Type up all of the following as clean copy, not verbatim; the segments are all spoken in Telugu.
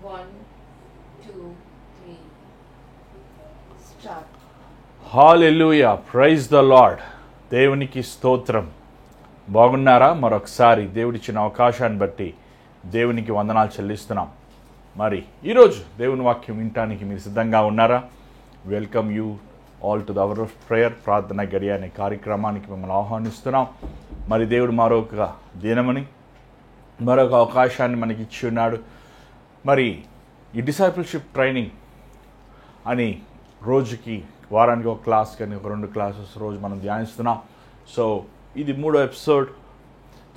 1, 2, 3. Start. Hallelujah, praise the lord. దేవునికి స్తోత్రం. బాగున్నారా? మరొకసారి దేవుడిచ్చిన అవకాశాన్ని బట్టి దేవునికి వందనాలు చెల్లిస్తున్నాం. మరి ఈరోజు దేవుని వాక్యం వినటానికి మీరు సిద్ధంగా ఉన్నారా? Welcome you all to the hour of prayer, ప్రార్థన గడియ అనే కార్యక్రమానికి మిమ్మల్ని ఆహ్వానిస్తున్నాం. మరి దేవుడు మరొక దినమని మరొక అవకాశాన్ని మనకి ఇచ్చి ఉన్నాడు. మరి ఈ డిసైపుల్షిప్ ట్రైనింగ్ అని రోజుకి వారానికి ఒక క్లాస్ కానీ ఒక 2 క్లాసెస్ రోజు మనం ధ్యానిస్తున్నాం. సో ఇది 3వ ఎపిసోడ్.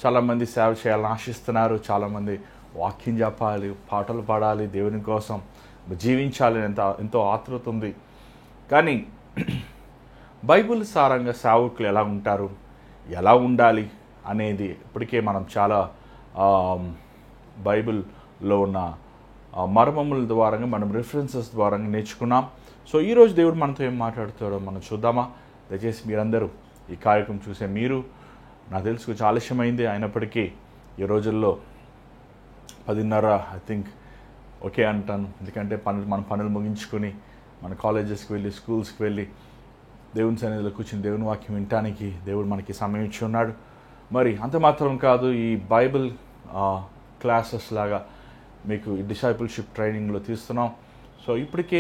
చాలామంది సేవ చేయాలని ఆశిస్తున్నారు, చాలామంది వాక్యం చెప్పాలి, పాటలు పాడాలి, దేవుని కోసం జీవించాలి ఎంతో ఆతృత ఉంది. కానీ బైబిల్ సారంగా సేవకులు ఎలా ఉంటారు, ఎలా ఉండాలి అనేది ఇప్పటికే మనం చాలా బైబిల్లో ఉన్న మర్మముల ద్వారా మనం రిఫరెన్సెస్ ద్వారా నేర్చుకున్నాం. సో ఈరోజు దేవుడు మనతో ఏం మాట్లాడుతాడో మనం చూద్దామా? దయచేసి మీరందరూ ఈ కార్యక్రమం చూసే మీరు, నాకు తెలుసు కొంచెం ఆలస్యమైంది, అయినప్పటికీ ఈ రోజుల్లో 10:30 ఐ థింక్ ఓకే అంటాను. ఎందుకంటే మన పనులు ముగించుకొని మన కాలేజెస్కి వెళ్ళి స్కూల్స్కి వెళ్ళి దేవుని సన్నిధిలో కూర్చుని దేవుని వాక్యం వినటానికి దేవుడు మనకి సమయం ఇచ్చి ఉన్నాడు. మరి అంత మాత్రం కాదు, ఈ బైబిల్ క్లాసెస్ లాగా మీకు ఈ డిసైపుల్షిప్ ట్రైనింగ్లో తీస్తున్నాం. సో ఇప్పటికే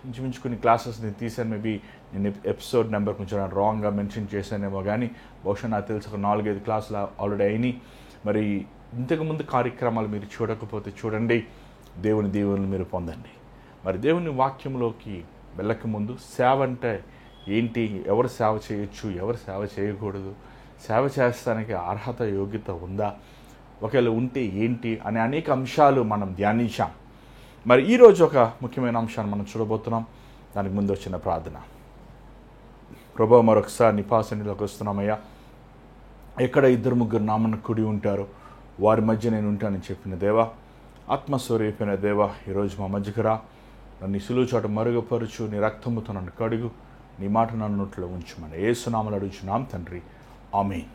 ఇంచుమించు కొన్ని క్లాసెస్ నేను తీశాను. మేబీ నేను ఎపిసోడ్ నెంబర్ కొంచెం రాంగ్గా మెన్షన్ చేశానేమో, కానీ బహుశా నాకు తెలిసి ఒక 4-5 క్లాసులు ఆల్రెడీ అయినాయి. మరి ఇంతకుముందు కార్యక్రమాలు మీరు చూడకపోతే చూడండి, దేవుని దీవెనలు మీరు పొందండి. మరి దేవుని వాక్యంలోకి వెళ్ళక ముందు సేవ అంటే ఏంటి, ఎవరు సేవ చేయొచ్చు, ఎవరు సేవ చేయకూడదు, సేవ చేస్తానికి అర్హత యోగ్యత ఉందా, ఒకవేళ ఉంటే ఏంటి అనే అనేక అంశాలు మనం ధ్యానించాం. మరి ఈరోజు ఒక ముఖ్యమైన అంశాన్ని మనం చూడబోతున్నాం. దానికి ముందు వచ్చిన ప్రార్థన. ప్రభువా, మరొకసారి నీ సన్నిధిలోకి వస్తున్నామయ్యా. ఎక్కడ 2-3 నామన కుడి ఉంటారో వారి మధ్య నేను ఉంటానని చెప్పిన దేవా, ఆత్మస్వరూపైన దేవా, ఈరోజు మా మధ్యకు రా. నన్ను సులువు చోట మరుగుపరుచు, నీ రక్తముతో నన్ను కడుగు, నీ మాట నన్ను నోట్లో ఉంచుమని యేసునామములో అడుగుచున్నాం తండ్రి, ఆమేన్.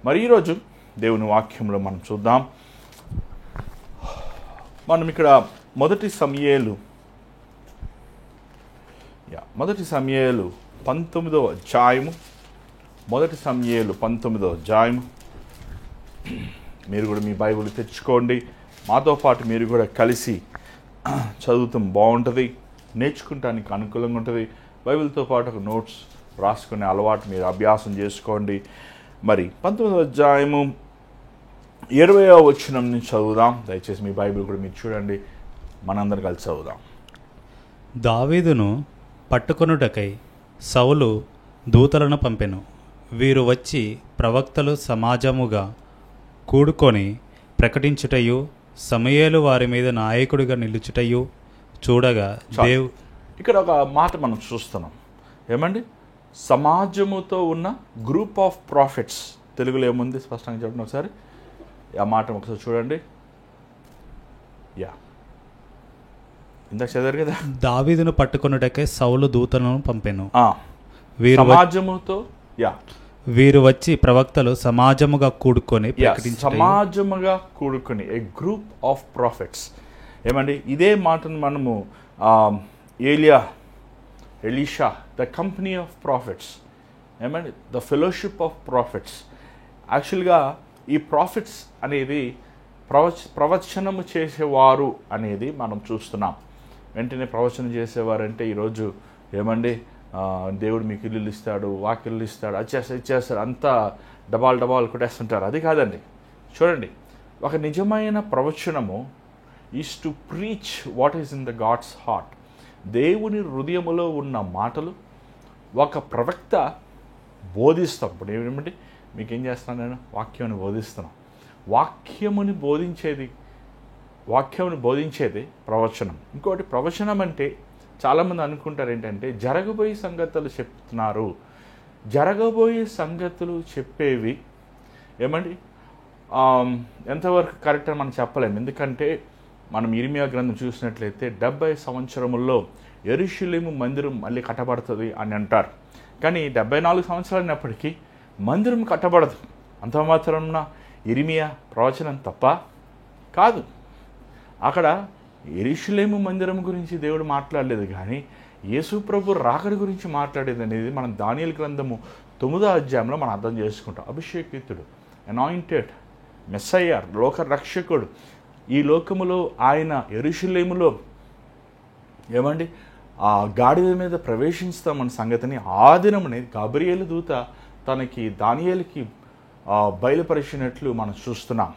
మరి ఈరోజు దేవుని వాక్యంలో మనం చూద్దాం. మనం ఇక్కడ మొదటి సమూయేలు 19వ అధ్యాయము, మొదటి సమూయేలు 19వ అధ్యాయము. మీరు కూడా మీ బైబిల్ తెచ్చుకోండి, మాతో పాటు మీరు కూడా కలిసి చదువుతాం, బాగుంటుంది, నేర్చుకుంటానికి అనుకూలంగా ఉంటుంది. బైబిల్తో పాటు ఒక నోట్స్ రాసుకునే అలవాటు మీరు అభ్యాసం చేసుకోండి. మరి 19వ అధ్యాయము 20వ వచనం నుంచి చదువుదాం. దయచేసి మీ బైబిల్ కూడా మీరు చూడండి, మనందరం కలిసి చదువుదాం. దావీదును పట్టుకొనుటకై సౌలు దూతలను పంపెను. వీరు వచ్చి ప్రవక్తలు సమాజముగా కూడుకొని ప్రకటించుటయు, సమూయేలు వారి మీద నాయకుడిగా నిలుచుటయు చూడగా ఇక్కడ ఒక మాట మనం చూస్తున్నాం. ఏమండి? సమాజముతో ఉన్న గ్రూప్ ఆఫ్ ప్రాఫిట్స్. తెలుగులో ఏముంది స్పష్టంగా చెప్పండి ఒకసారి. ఆ మాట ఒకసారి చూడండి. ఇందాక చదివారు కదా, దావీదును పట్టుకొనుటకై సౌలు దూతలను పంపెను. సమాజముతో వీరు వచ్చి ప్రవక్తలు సమాజముగా కూడుకొని సమాజముగా కూడుకొని ఏ గ్రూప్ ఆఫ్ ప్రాఫిట్స్. ఏమండి? ఇదే మాటను మనము Elisha, the company of profits, ఏమండి, ద ఫెలోషిప్ ఆఫ్ ప్రాఫిట్స్. యాక్చువల్గా ఈ ప్రాఫిట్స్ అనేది ప్రవచనము చేసేవారు అనేది మనం చూస్తున్నాం. వెంటనే ప్రవచనం చేసేవారంటే ఈరోజు ఏమండి, దేవుడు మీకు ఇల్లు ఇస్తాడు, వాకిళ్ళు ఇస్తాడు, ఇచ్చేస్తాడు, అంతా డబాల్ కొట్టేస్తుంటారు. అది కాదండి. చూడండి, ఒక నిజమైన ప్రవచనము is to preach what is in the God's heart. దేవుని హృదయములో ఉన్న మాటలు ఒక ప్రవక్త బోధిస్తాం. ఇప్పుడు ఏమిటి, మీకేం చేస్తున్నాను నేను? వాక్యాన్ని బోధిస్తున్నాను. వాక్యముని బోధించేది ప్రవచనం. ఇంకోటి, ప్రవచనం అంటే చాలామంది అనుకుంటారు ఏంటంటే జరగబోయే సంగతులు చెప్తున్నారు. జరగబోయే సంగతులు చెప్పేవి ఏమండి ఎంతవరకు కరెక్ట్ అని మనం చెప్పలేము. ఎందుకంటే మనం ఇర్మియా గ్రంథం చూసినట్లయితే 70 సంవత్సరముల్లో యెరూషలేము మందిరం మళ్ళీ కట్టబడుతుంది అని అంటారు. కానీ 74 సంవత్సరాలు అయినప్పటికీ మందిరం కట్టబడదు. అంత మాత్రం ఇర్మియా ప్రవచనం తప్ప కాదు. అక్కడ యెరూషలేము మందిరం గురించి దేవుడు మాట్లాడలేదు, కానీ యేసు ప్రభు రాకడ గురించి మాట్లాడేది అనేది మనం దానియేలు గ్రంథము 9వ అధ్యాయంలో మనం అర్థం చేసుకుంటాం. అభిషేకితుడు, అనాయింటెడ్, మెస్సయ్య, లోక రక్షకుడు, ఈ లోకములో ఆయన యెరూషలేములో ఏమండి ఆ గాడిద మీద ప్రవేశిస్తామన్న సంగతిని ఆ దినమునే గబ్రియేలు దూత తనకి దానియేలుకి బయలుపరిచినట్లు మనం చూస్తున్నాం.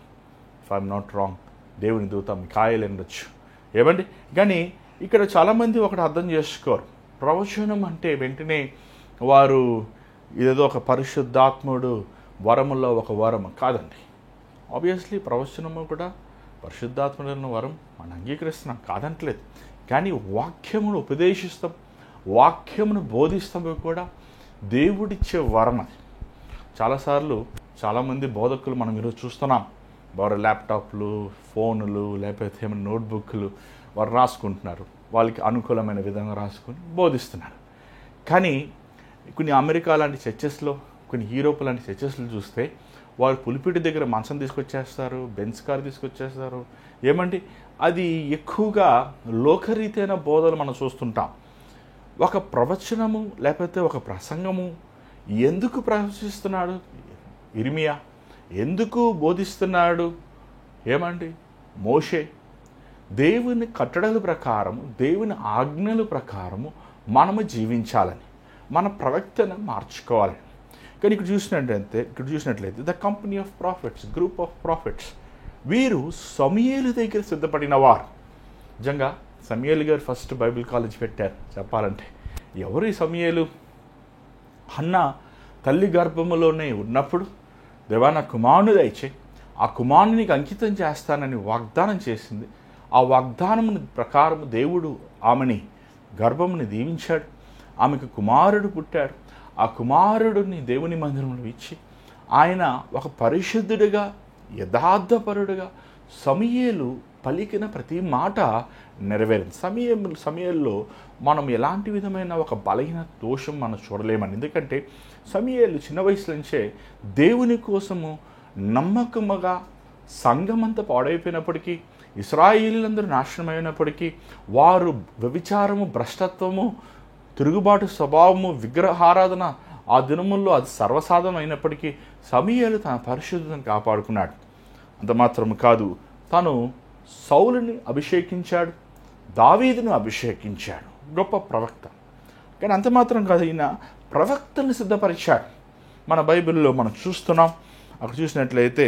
ఇఫ్ ఐఎమ్ నాట్ రాంగ్, దేవుని దూత మిఖాయేలు ఉండొచ్చు. ఏమండి, కానీ ఇక్కడ చాలామంది ఒకటి అర్థం చేసుకోరు. ప్రవచనం అంటే వెంటనే వారు ఇదేదో ఒక పరిశుద్ధాత్ముడు వరములో ఒక వరం కాదండి. ఆబ్వియస్లీ ప్రవచనము కూడా పరిశుద్ధాత్ముడైన వరం మనం అంగీకరిస్తున్నాం, కాదంటలేదు. కానీ వాక్యమును ఉపదేశిస్తాం, వాక్యమును బోధిస్తాం కూడా దేవుడిచ్చే వరం అది. చాలాసార్లు చాలామంది బోధకులు మనం ఈరోజు చూస్తున్నాం, వారు ల్యాప్టాప్లు, ఫోన్లు, లేకపోతే ఏమైనా నోట్బుక్లు వారు రాసుకుంటున్నారు, వాళ్ళకి అనుకూలమైన విధంగా రాసుకొని బోధిస్తున్నారు. కానీ కొన్ని అమెరికా లాంటి చర్చెస్లో, కొన్ని యూరోప్ లాంటి చర్చెస్లో చూస్తే వారు పులిపిటి దగ్గర మంచం తీసుకొచ్చేస్తారు, బెంచ్ కార్ తీసుకొచ్చేస్తారు. ఏమంటే అది ఎక్కువగా లోకరీతైన బోధలు మనం చూస్తుంటాం. ఒక ప్రవచనము లేకపోతే ఒక ప్రసంగము ఎందుకు ప్రవచిస్తున్నాడు ఇర్మియా, ఎందుకు బోధిస్తున్నాడు ఏమండి మోషే? దేవుని కట్టడల ప్రకారము, దేవుని ఆజ్ఞల ప్రకారము మనము జీవించాలని, మన ప్రవక్తను మార్చుకోవాలని. కానీ ఇక్కడ చూసినట్లయితే the company of profits, group of profits, వీరు సమూయేలు దగ్గర సిద్ధపడిన వారు. నిజంగా సమూయేలు గారు ఫస్ట్ బైబిల్ కాలేజ్ పెట్టారు చెప్పాలంటే. ఎవరు ఈ సమూయేలు? హన్నా తల్లి గర్భములోనే ఉన్నప్పుడు దేవా నా కుమారుని దయచేయి, ఆ కుమారుని నీకు అంకితం చేస్తానని వాగ్దానం చేసింది. ఆ వాగ్దానం ప్రకారం దేవుడు ఆమెని గర్భముని దీవించాడు, ఆమెకు కుమారుడు పుట్టాడు. ఆ కుమారుడిని దేవుని మందిరంలో ఇచ్చి ఆయన ఒక పరిశుద్ధుడిగా, యథార్థపరుడుగా సమూయేలు పలికిన ప్రతి మాట నెరవేరింది. సమూయేలులో మనం ఎలాంటి విధమైన ఒక బలహీన దోషం మనం చూడలేమని. ఎందుకంటే సమూయేలు చిన్న వయసు నుంచే దేవుని కోసము నమ్మకముగా, సంఘమంతా పాడైపోయినప్పటికీ, ఇశ్రాయేలీలందరూ నాశనమైనప్పటికీ, వారు వ్యభిచారము, భ్రష్టత్వము, తిరుగుబాటు స్వభావము, విగ్రహారాధన ఆ దినముల్లో అది సర్వసాధారణం అయినప్పటికీ సమూయేలు తన పరిశుద్ధతను కాపాడుకున్నాడు. అంత మాత్రము కాదు, తను సౌలుని అభిషేకించాడు, దావీదును అభిషేకించాడు, గొప్ప ప్రవక్త. కానీ అంత మాత్రం కాదు, ఈయన ప్రవక్తను సిద్ధపరిచాడు. మన బైబిల్లో మనం చూస్తున్నాం. అక్కడ చూసినట్లయితే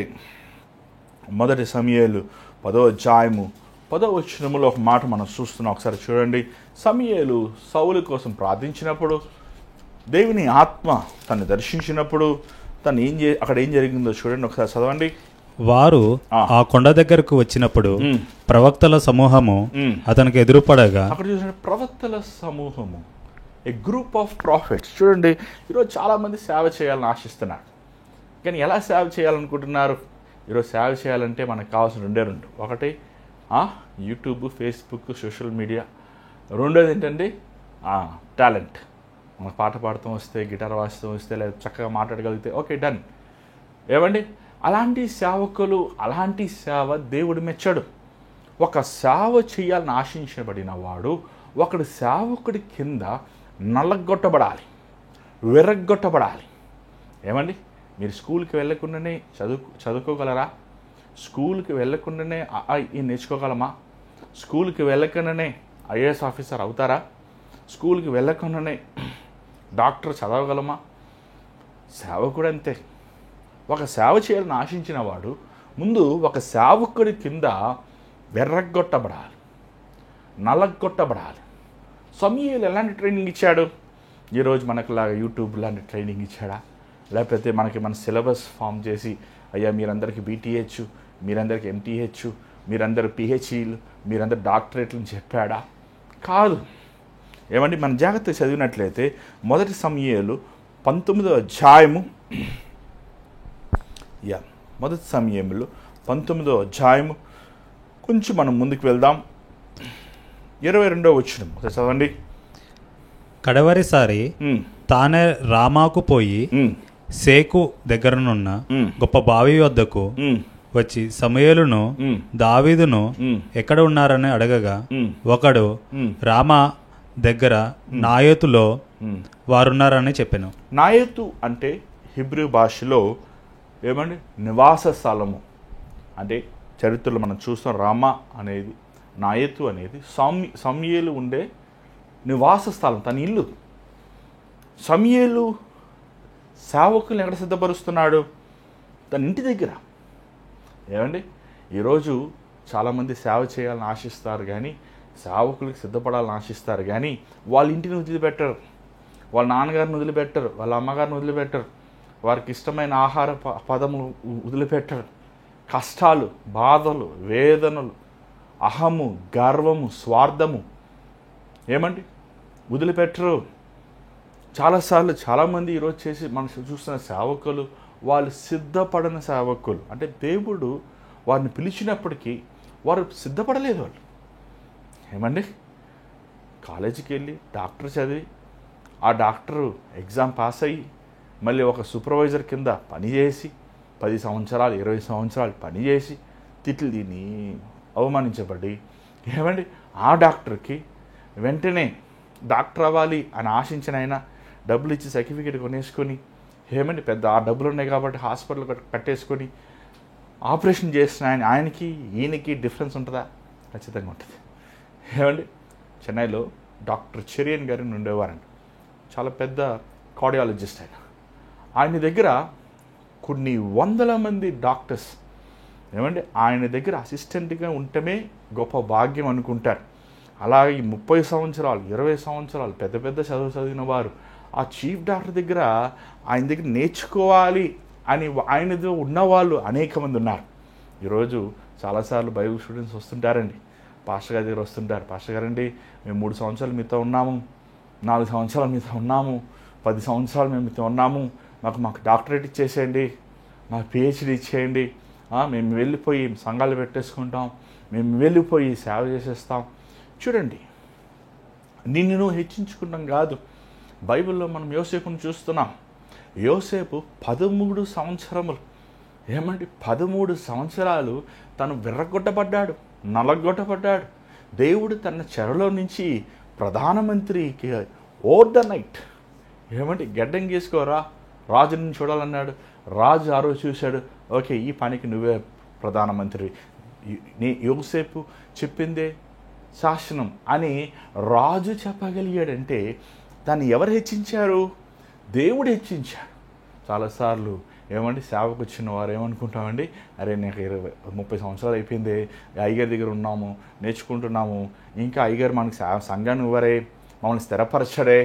1 సమూయేలు 10వ అధ్యాయము 10వ వచనములో ఒక మాట మనం చూస్తున్నాం. ఒకసారి చూడండి. సమూయేలు సౌలు కోసం ప్రార్థించినప్పుడు, దేవుని ఆత్మ తను దర్శించినప్పుడు అక్కడ ఏం జరిగిందో చూడండి, ఒకసారి చదవండి. వారు ఆ కొండ దగ్గరకు వచ్చినప్పుడు ప్రవక్తల సమూహము అతనికి ఎదురుపడగా, అక్కడ చూసిన ప్రవక్తల సమూహము, ఏ గ్రూప్ ఆఫ్ ప్రాఫిట్స్. చూడండి, ఈరోజు చాలామంది సేవ చేయాలని ఆశిస్తున్నారు, కానీ ఎలా సేవ చేయాలనుకుంటున్నారు? ఈరోజు సేవ చేయాలంటే మనకు కావాల్సిన రెండు. ఒకటి యూట్యూబ్, ఫేస్బుక్, సోషల్ మీడియా. రెండోది ఏంటంటే టాలెంట్. మనకు పాట పాడటం వస్తే, గిటార్ వాయిస్తూ వస్తే, లేదా చక్కగా మాట్లాడగలిగితే ఓకే డన్. ఏమండి, అలాంటి సేవకులు, అలాంటి సేవ దేవుడు మెచ్చాడు. ఒక సేవ చేయాలని ఆశించబడిన వాడు ఒకడు సేవకుడి కింద నల్లగొట్టబడాలి, విరగ్గొట్టబడాలి. ఏమండి, మీరు స్కూల్కి వెళ్ళకుండానే చదువుకోగలరా? స్కూల్కి వెళ్ళకుండానే నేర్చుకోగలమా? స్కూల్కి వెళ్ళకుండానే ఐఏఎస్ ఆఫీసర్ అవుతారా? స్కూల్కి వెళ్ళకుండానే డాక్టర్ చదవగలమా? సేవకుడు అంతే. ఒక సేవ చేయాలని ఆశించిన వాడు ముందు ఒక సేవకుడి కింద వెర్రగొట్టబడాలి, నల్లగొట్టబడాలి. సమూయేలు ఎలాంటి ట్రైనింగ్ ఇచ్చాడు? ఈరోజు మనకులాగా యూట్యూబ్ లాంటి ట్రైనింగ్ ఇచ్చాడా? లేకపోతే మన సిలబస్ ఫామ్ చేసి, అయ్యా మీరందరికీ బీటీహెచ్, మీరందరికీ ఎంటీహెచ్, మీరందరూ పిహెచ్ఈలు, మీరందరూ డాక్టరేట్లను చెప్పాడా? కాదు. ఏమండి, మన జాగ్రత్తగా చదివినట్లయితే 1 సమూయేలు 19వ అధ్యాయము 1 సమూయేలు 19వ అధ్యాయము కొంచెం మనం ముందుకు వెళ్దాం. 22వ వచనం చదవండి. కడవరిసారి తానే రామాకు పోయి సేకు దగ్గరనున్న గొప్ప బావి వద్దకు వచ్చి సమూయేలును దావీదును ఎక్కడ ఉన్నారని అడగగా ఒకడు రామా దగ్గర నాయోతులో వారున్నారని చెప్పాను. నాయోతు అంటే హిబ్రూ భాషలో ఏమండి నివాస స్థలము. అంటే చరిత్రలో మనం చూస్తాం రామా అనేది, నాయోతు అనేది సమూయేలు ఉండే నివాస స్థలం, తన ఇల్లు. సమూయేలు సేవకుల్ని ఎక్కడ సిద్ధపరుస్తున్నాడు? తన ఇంటి దగ్గర. ఏమండి ఈరోజు చాలామంది సేవ చేయాలని ఆశిస్తారు, కానీ సేవకులకు సిద్ధపడాలని ఆశిస్తారు, కానీ వాళ్ళ ఇంటిని వదిలిపెట్టరు, వాళ్ళ నాన్నగారిని వదిలిపెట్టరు, వాళ్ళ అమ్మగారిని వదిలిపెట్టరు, వారికి ఇష్టమైన ఆహార పదములు వదిలిపెట్టరు. కష్టాలు, బాధలు, వేదనలు, అహము, గర్వము, స్వార్థము ఏమండి వదిలిపెట్టరు. చాలాసార్లు చాలామంది ఈరోజు చేసి మనం చూస్తున్న సేవకులు వాళ్ళు సిద్ధపడని సేవకులు. అంటే దేవుడు వారిని పిలిచినప్పటికీ వారు సిద్ధపడలేదు. వాళ్ళు ఏమండి కాలేజీకి వెళ్ళి డాక్టర్ చదివి ఆ డాక్టరు ఎగ్జామ్ పాస్ అయ్యి మళ్ళీ ఒక సూపర్వైజర్ కింద పనిచేసి 10 సంవత్సరాలు 20 సంవత్సరాలు పనిచేసి తిట్లు తిని అవమానించబడి ఏమండి ఆ డాక్టర్కి వెంటనే డాక్టర్ అవ్వాలి అని ఆశించిన ఆయన డబ్బులు ఇచ్చి సర్టిఫికేట్ కొనేసుకొని ఏమండి పెద్ద ఆ డబ్బులు ఉన్నాయి కాబట్టి హాస్పిటల్ కట్టేసుకొని ఆపరేషన్ చేసిన ఆయనకి ఈయనకి డిఫరెన్స్ ఉంటుందా? ఖచ్చితంగా ఉంటుంది. ఏమండి చెన్నైలో డాక్టర్ చెరియన్ గారిని ఉండేవారండి. చాలా పెద్ద కార్డియాలజిస్ట్ ఆయన దగ్గర కొన్ని వందల మంది డాక్టర్స్ ఏమండి ఆయన దగ్గర అసిస్టెంట్గా ఉండటమే గొప్ప భాగ్యం అనుకుంటారు. అలాగే 30 సంవత్సరాలు 20 సంవత్సరాలు పెద్ద పెద్ద చదివిన వారు ఆ చీఫ్ డాక్టర్ దగ్గర ఆయన దగ్గర నేర్చుకోవాలి అని ఆయనతో ఉన్నవాళ్ళు అనేక మంది ఉన్నారు. ఈరోజు చాలాసార్లు బైబిల్ స్టూడెంట్స్ వస్తుంటారండి, పాస్టర్ గారి దగ్గర వస్తుంటారు. పాస్టర్ గారండి మేము 3 సంవత్సరాలు మీతో ఉన్నాము, 4 సంవత్సరాలు మీతో ఉన్నాము, 10 సంవత్సరాలు మేము మీతో ఉన్నాము, మాకు డాక్టరేట్ ఇచ్చేసేయండి, మాకు పిహెచ్డి ఇచ్చేయండి, మేము వెళ్ళిపోయి సంఘాలు పెట్టేసుకుంటాం, మేము వెళ్ళిపోయి సేవ చేసేస్తాం. చూడండి నిన్ను నువ్వు హెచ్చించుకుంటాం కాదు. బైబిల్లో మనం యోసేపును చూస్తున్నాం. యోసేపు 13 సంవత్సరములు ఏమండి 13 సంవత్సరాలు తను విర్రగొట్టబడ్డాడు, నలగొట్టబడ్డాడు. దేవుడు తన చెరలో నుంచి ప్రధానమంత్రికి ఓవర్ ద నైట్ ఏమండి గడ్డం గీసుకోరా రాజుని చూడాలన్నాడు. రాజు ఆ రోజు చూశాడు, ఓకే ఈ పనికి నువ్వే ప్రధానమంత్రి, యోసేపు చెప్పిందే శాసనం అని రాజు చెప్పగలిగాడంటే దాన్ని ఎవరు హెచ్చించారు? దేవుడు హెచ్చించాడు. చాలాసార్లు ఏమండి సేవకు వచ్చిన వారు ఏమనుకుంటామండి, అరే నాకు 30 సంవత్సరాలు అయిపోయింది, అయ్యగారి దగ్గర ఉన్నాము, నేర్చుకుంటున్నాము, ఇంకా అయ్యగారు మనకి సంఘాన్ని ఇవ్వరే, మమ్మల్ని స్థిరపరచడే.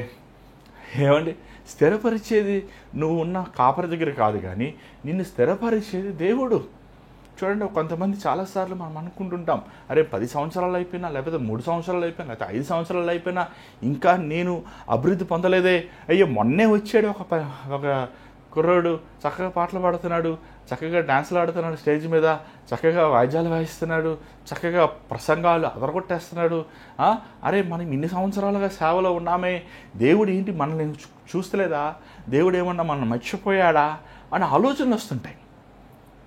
ఏమండి స్థిరపరిచేది నువ్వు ఉన్న కాపరి దగ్గర కాదు, కానీ నిన్ను స్థిరపరిచేది దేవుడు. చూడండి కొంతమంది చాలాసార్లు మనం అనుకుంటుంటాం, అరే 10 సంవత్సరాలు అయిపోయినా, లేకపోతే 3 సంవత్సరాలు అయిపోయినా, లేకపోతే 5 సంవత్సరాలు అయిపోయినా ఇంకా నేను అభివృద్ధి పొందలేదే. అయ్యో మొన్నే వచ్చాడు ఒక కుర్రాడు, చక్కగా పాటలు పాడుతున్నాడు, చక్కగా డ్యాన్సులు ఆడుతున్నాడు, స్టేజ్ మీద చక్కగా వాయిద్యాలు వాయిస్తున్నాడు, చక్కగా ప్రసంగాలు అదరగొట్టేస్తున్నాడు. అరే మనం ఇన్ని సంవత్సరాలుగా సేవలో ఉన్నామే, దేవుడు ఏంటి మనల్ని చూస్తలేదా, దేవుడు ఏమన్నా మనల్ని మర్చిపోయాడా అని ఆలోచనలు వస్తుంటాయి.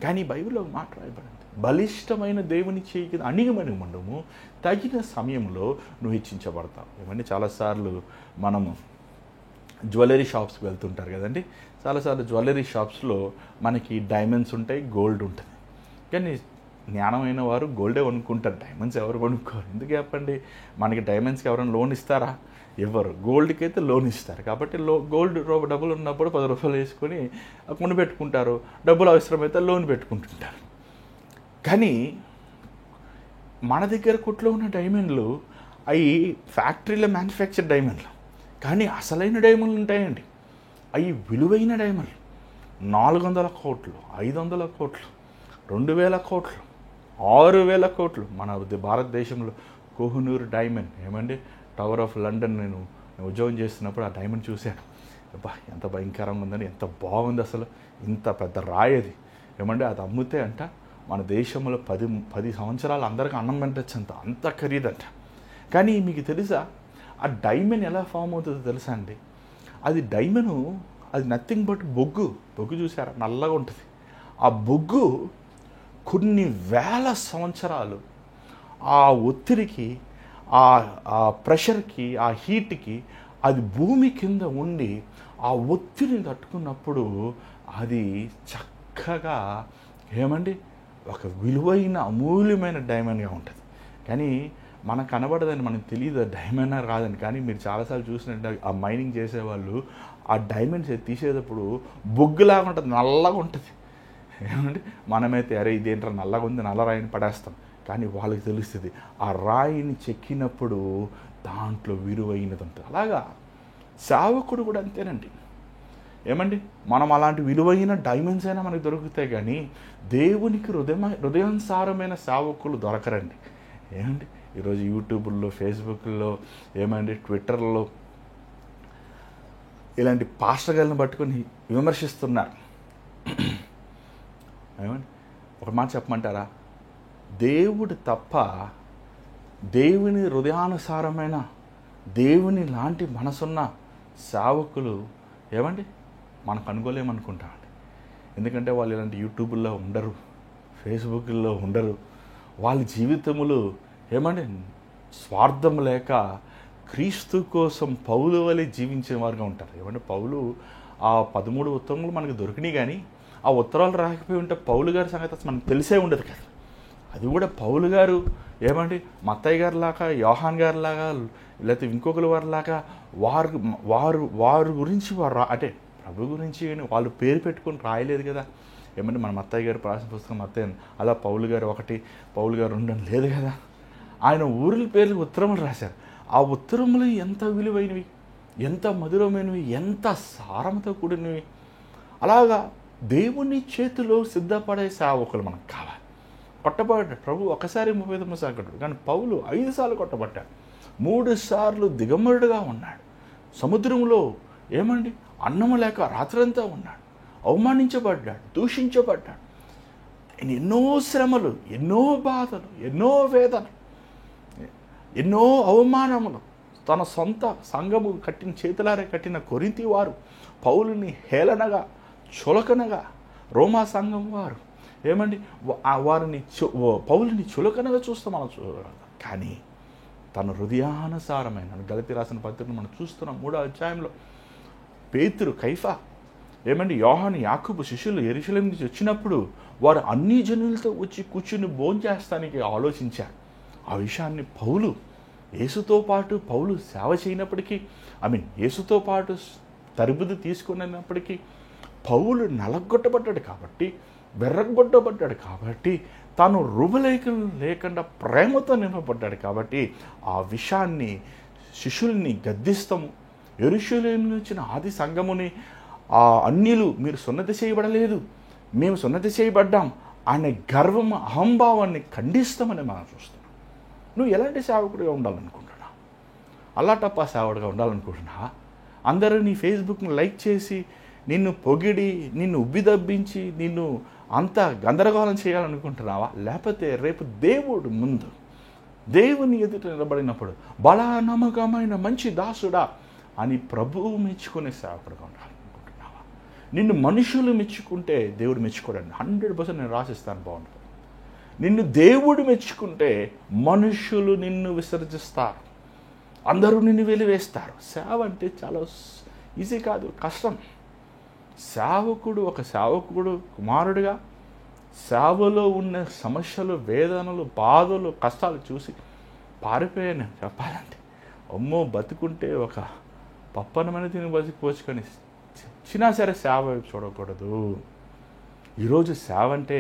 కానీ బైబిల్లో మాట రాయబడింది, బలిష్టమైన దేవుని చేయి అణిగమని ఉండము, తగిన సమయంలో నువ్వు హెచ్చించబడతావు. ఏమంటే చాలాసార్లు మనము జ్యువెలరీ షాప్స్కి వెళ్తుంటారు కదండి. చాలాసార్లు జ్యువెలరీ షాప్స్లో మనకి డైమండ్స్ ఉంటాయి, గోల్డ్ ఉంటుంది. కానీ జ్ఞానమైన వారు గోల్డే కొనుక్కుంటారు, డైమండ్స్ ఎవరు కొనుక్కోరు. ఎందుకు చెప్పండి, మనకి డైమండ్స్కి ఎవరైనా లోన్ ఇస్తారా? ఇవ్వరు. గోల్డ్కి అయితే లోన్ ఇస్తారు. కాబట్టి గోల్డ్ డబ్బులు ఉన్నప్పుడు 10 రూపాయలు వేసుకొని కొని పెట్టుకుంటారు, డబ్బులు అవసరమైతే లోన్ పెట్టుకుంటుంటారు. కానీ మన దగ్గర కొట్లో ఉన్న డైమండ్లు అవి ఫ్యాక్టరీలో మ్యానుఫ్యాక్చర్ డైమండ్లు, కానీ అసలైన డైమండ్లు ఉంటాయండి. అవి విలువైన డైమండ్లు 400 కోట్లు, 500 కోట్లు, 2000 కోట్లు, 6000 కోట్లు. మన భారతదేశంలో కోహినూర్ డైమండ్ ఏమండి టవర్ ఆఫ్ లండన్ నేను ఉద్యోగం చేస్తున్నప్పుడు ఆ డైమండ్ చూశాను. అబ్బా ఎంత భయంకరంగా ఉందని, ఎంత బాగుంది అసలు, ఇంత పెద్ద రాయి అది. ఏమంటే అది అమ్మితే అంట మన దేశంలో 10 సంవత్సరాలు అందరికీ అన్నం పెట్టచ్చు అంత ఖరీదంట. కానీ మీకు తెలుసా ఆ డైమండ్ ఎలా ఫామ్ అవుతుందో తెలుసా అండి? అది డైమండ్, అది నథింగ్ బట్ బొగ్గు చూసారా, నల్లగా ఉంటుంది. ఆ బొగ్గు కొన్ని వేల సంవత్సరాలు ఆ ఒత్తిడికి, ఆ ప్రెషర్కి, ఆ హీట్కి అది భూమి కింద ఉండి ఆ ఒత్తిడిని తట్టుకున్నప్పుడు అది చక్కగా ఏమండి ఒక విలువైన అమూల్యమైన డైమండ్గా ఉంటుంది. కానీ మనకు కనబడదని మనకు తెలియదు డైమండ్ రాదని. కానీ మీరు చాలాసార్లు చూసినట్టు ఆ మైనింగ్ చేసేవాళ్ళు ఆ డైమండ్స్ తీసేటప్పుడు బొగ్గులాగా ఉంటుంది, నల్లగా ఉంటుంది. ఏమంటే మనమైతే అరే ఇదేంట్రా నల్లగా ఉంది, నల్ల రాయిని పడేస్తాం. కానీ వాళ్ళకి తెలుస్తుంది ఆ రాయిని చెక్కినప్పుడు దాంట్లో విలువైనది ఉంటుంది. అలాగా సేవకుడు కూడా అంతేనండి. ఏమండి మనం అలాంటి విలువైన డైమండ్స్ అయినా మనకు దొరుకుతాయి, కానీ దేవునికి హృదయానుసారమైన సేవకులు దొరకరండి. ఏమండి ఈరోజు యూట్యూబ్లో, ఫేస్బుక్లో, ఏమండి ట్విట్టర్లో ఇలాంటి పాస్టర్ గారిని పట్టుకొని విమర్శిస్తున్నారు. ఏమండి ఒక మాట చెప్పమంటారా? దేవుడు తప్ప దేవుని హృదయానుసారమైన దేవుని లాంటి మనసున్న సేవకులు ఏమండి మనం కనుగోలేమనుకుంటామండి. ఎందుకంటే వాళ్ళు ఇలాంటి యూట్యూబ్లో ఉండరు, ఫేస్బుక్లో ఉండరు. వాళ్ళ జీవితములు ఏమండి స్వార్థం లేక క్రీస్తు కోసం పౌలు వలె జీవించే వారుగా ఉంటారు. ఏమంటే పౌలు ఆ 13 ఉత్తరములు మనకు దొరికినాయి, కానీ ఆ ఉత్తరాలు రాకపోయి ఉంటే పౌలు గారి సంగతి అసలు మనకు తెలిసే ఉండదు కదా. అది కూడా పౌలు గారు ఏమండి మత్తయ్య గారిలాగా, యోహాన్ గారిలాగా, లేకపోతే ఇంకొకరి వారిలాగా వారు గురించి వారు అంటే ప్రభు గురించి వాళ్ళు పేరు పెట్టుకొని రాయలేదు కదా. ఏమంటే మన మత్తయ్య గారు ప్రాచీన పుస్తకం మత్తయ్య అలా పౌలు గారు 1, పౌలు గారు 2 అని లేదు కదా. ఆయన ఊరిల పేర్లు ఉత్తరములు రాశారు. ఆ ఉత్తరములు ఎంత విలువైనవి, ఎంత మధురమైనవి, ఎంత సారంతో కూడినవి. అలాగా దేవుని చేతిలో సిద్ధపడే సేవకులు మనకు కావాలి. కొట్టబడ్డాడు ప్రభు ఒకసారి 39 సార్లు కొట్టాడు, కానీ పౌలు 5 సార్లు కొట్టబడ్డాడు. 3 సార్లు దిగంబరుడుగా ఉన్నాడు. సముద్రంలో ఏమండి అన్నము లేక రాత్రంతా ఉన్నాడు. అవమానించబడ్డాడు, దూషించబడ్డాడు. ఎన్నో శ్రమలు, ఎన్నో బాధలు, ఎన్నో వేదనలు, ఎన్నో అవమానములు. తన సొంత సంఘము చేతులారే కట్టిన కొరింథీ వారు పౌలుని హేళనగా, చులకనగా, రోమా సంఘం వారు ఏమండి వారిని పౌలుని చులకనగా చూస్తాం మనం కానీ తన హృదయానుసారమైన గలతీ రాసిన పత్రికను మనం చూస్తున్నాం. 3వ అధ్యాయంలో పేతురు, కైఫా, ఏమండి యోహాను, యాకోబు శిష్యులు యెరూషలేము నుంచి వచ్చినప్పుడు వారు అన్ని జనులతో వచ్చి కూర్చుని భోంచేస్తానికి ఆలోచించారు. ఆ విషయాన్ని పౌలు యేసుతో పాటు పౌలు సేవ చేయనప్పటికీ, యేసుతో పాటు తరబుదు తీసుకున్నప్పటికీ పౌలు నలగొట్టబడ్డాడు కాబట్టి, బెర్రగొట్టబడ్డాడు కాబట్టి, తాను రుబలేఖలు లేకుండా ప్రేమతో నింపబడ్డాడు కాబట్టి ఆ విషయాన్ని శిష్యుల్ని గద్దిస్తాము. యెరూషలేము వచ్చిన ఆది సంఘముని ఆ అన్యులు మీరు సున్నతి చేయబడలేదు, మేము సున్నతి చేయబడ్డాం అనే గర్వం, అహంభావాన్ని ఖండిస్తామని మనం చూస్తున్నాం. నువ్వు ఎలాంటి సేవకుడిగా ఉండాలనుకుంటున్నా? అల్లాటప్ప సేవకుడిగా ఉండాలనుకుంటున్నా? అందరూ నీ ఫేస్బుక్ను లైక్ చేసి నిన్ను పొగిడి, నిన్ను ఉబ్బిదబ్బించి, నిన్ను అంత గందరగోళం చేయాలనుకుంటున్నావా? లేకపోతే రేపు దేవుడు ముందు దేవుని ఎదుట నిలబడినప్పుడు బలా నమ్మకమైన మంచి దాసుడా అని ప్రభువు మెచ్చుకునే సేవకుడిగా ఉండాలనుకుంటున్నావా? నిన్ను మనుషులు మెచ్చుకుంటే దేవుడు మెచ్చుకోడండి. 100% నేను రాసిస్తాను, బాగుంటుంది. నిన్ను దేవుడు మెచ్చుకుంటే మనుషులు నిన్ను విసర్జిస్తారు, అందరూ నిన్ను వెలివేస్తారు. సేవ అంటే చాలా ఈజీ కాదు, కష్టం. ఒక సేవకుడు కుమారుడిగా సేవలో ఉన్న సమస్యలు, వేదనలు, బాధలు, కష్టాలు చూసి పారిపోయాను చెప్పాలంటే. అమ్మో బతుకుంటే ఒక పప్పనమని తిని బతికిపోవచ్చు, కానీ చిన్నా సరే సేవ చూడకూడదు. ఈరోజు సేవ అంటే,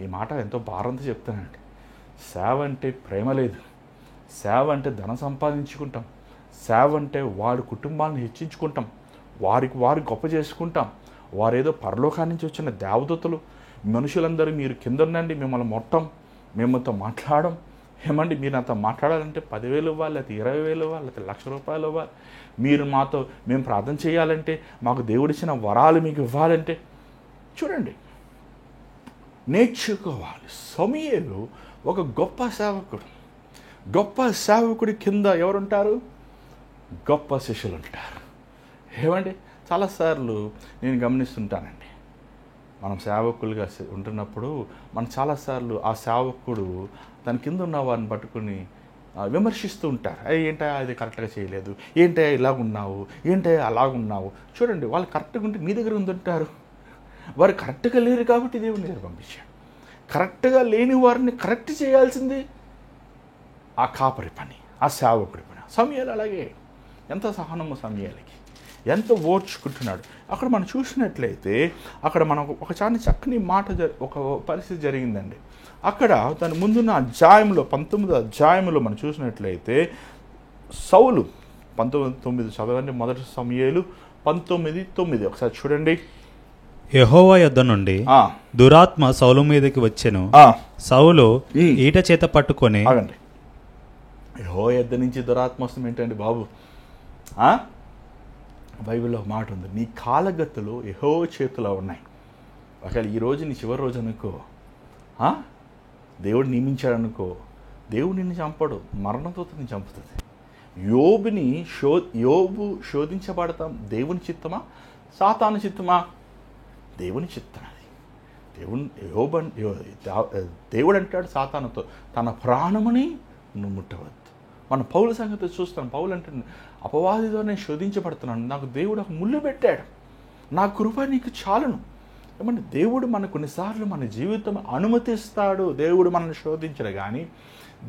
ఈ మాట ఎంతో భారంతో చెప్తానండి, సేవ అంటే ప్రేమ లేదు. సేవ అంటే ధనం సంపాదించుకుంటాం. సేవ అంటే వాడి కుటుంబాలను హెచ్చించుకుంటాం, వారు గొప్ప చేసుకుంటాం. వారేదో పరలోకాన్ని నుంచి వచ్చిన దేవదూతలు, మనుషులందరూ మీరు కింద ఉండండి, మిమ్మల్ని మొట్టం, మేముతో మాట్లాడడం. ఏమండి మీరు నాతో మాట్లాడాలంటే 10,000 ఇవ్వాలి, లేకపోతే 20,000 ఇవ్వాలి, లేకపోతే ₹1,00,000 ఇవ్వాలి. మీరు మాతో మేము ప్రార్థన చేయాలంటే, మాకు దేవుడిచ్చిన వరాలు మీకు ఇవ్వాలంటే చూడండి, నేర్చుకోవాలి. సమూయేలు ఒక గొప్ప సేవకుడు. గొప్ప సేవకుడి కింద ఎవరుంటారు? గొప్ప శిష్యులు ఉంటారు. ఏమండి చాలాసార్లు నేను గమనిస్తుంటానండి, మనం సేవకులుగా ఉంటున్నప్పుడు మనం చాలాసార్లు ఆ సేవకుడు తన కింద ఉన్న వారిని పట్టుకుని విమర్శిస్తూ ఉంటారు. ఏంటో అది కరెక్ట్గా చేయలేదు, ఏంటో ఇలాగున్నావు, ఏంటో అలాగున్నావు. చూడండి, వాళ్ళు కరెక్ట్గా ఉంటే మీ దగ్గర ఉంటుంటారు. వారు కరెక్ట్గా లేరు కాబట్టి దేవుని దగ్గర పంపించాడు. కరెక్ట్గా లేని వారిని కరెక్ట్ చేయాల్సింది ఆ కాపరి పని, ఆ సేవకుడి పని. సమయాలు అలాగే ఎంత సహనము సమయాలకి, ఎంత ఓర్చుకుంటున్నాడు. అక్కడ మనం చూసినట్లయితే అక్కడ మనం ఒక చాలా చక్కని ఒక పరిస్థితి జరిగిందండి. అక్కడ దాని ముందున్న అధ్యాయంలో 19వ అధ్యాయంలో మనం చూసినట్లయితే సౌలు 19:9 చదవండి. మొదటి సమూయేలు 19:9 ఒకసారి చూడండి. యెహోవా యొద్ద నుండి దురాత్మ సౌలు మీదకి వచ్చెను. సౌలు ఈట చేత పట్టుకొని యెహోవా యొద్ద నుంచి దురాత్మ వస్తుంది ఏంటండి బాబు? బైబిల్లో ఒక మాట ఉంది, నీ కాలగతులు యెహోవా చేతిలో ఉన్నాయి. ఒకవేళ ఈరోజు నీ చివరి రోజు అనుకో, దేవుడు నియమించాడు అనుకో, దేవుడు నిన్ను చంపడు, మరణదూతని చంపుతుంది. యోబు శోధించబడతాం దేవుని చిత్తమా సాతాను చిత్తమా? దేవుని చిత్తం. అది దేవుడు అంటాడు సాతానుతో, తన ప్రాణముని నువ్వు ముట్టవద్దు. మన పౌలు సంగతి చూస్తాం. పౌలు అంటే, అపవాదితో నేను శోధించబడుతున్నాను, నాకు దేవుడు ఒక ముళ్ళు పెట్టాడు, నా కృప నీకు చాలును. ఏమంటే దేవుడు మన కొన్నిసార్లు మన జీవితం అనుమతిస్తాడు, దేవుడు మనల్ని శోధించడు. కానీ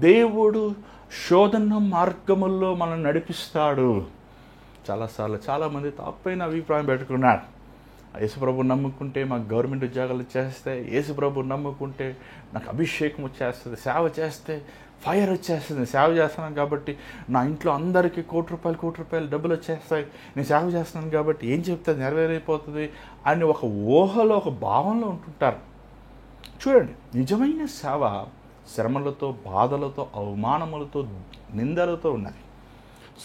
దేవుడు శోధన మార్గముల్లో మనల్ని నడిపిస్తాడు. చాలాసార్లు చాలామంది తప్పైన అభిప్రాయం పెట్టుకున్నారు. యేసుప్రభు నమ్ముకుంటే మాకు గవర్నమెంట్ ఉద్యోగాలు వచ్చేస్తాయి, యేసుప్రభు నమ్ముకుంటే నాకు అభిషేకం వచ్చేస్తుంది, సేవ చేస్తే ఫైర్ వచ్చేస్తుంది, సేవ చేస్తున్నాను కాబట్టి నా ఇంట్లో అందరికీ కోటి రూపాయలు డబ్బులు వచ్చేస్తాయి, నేను సేవ చేస్తున్నాను కాబట్టి ఏం చెప్తే నెరవేరైపోతుంది అని ఒక ఊహలో, ఒక భావంలో ఉంటుంటారు. చూడండి, నిజమైన సేవ శ్రమలతో, బాధలతో, అవమానములతో, నిందలతో ఉన్నది.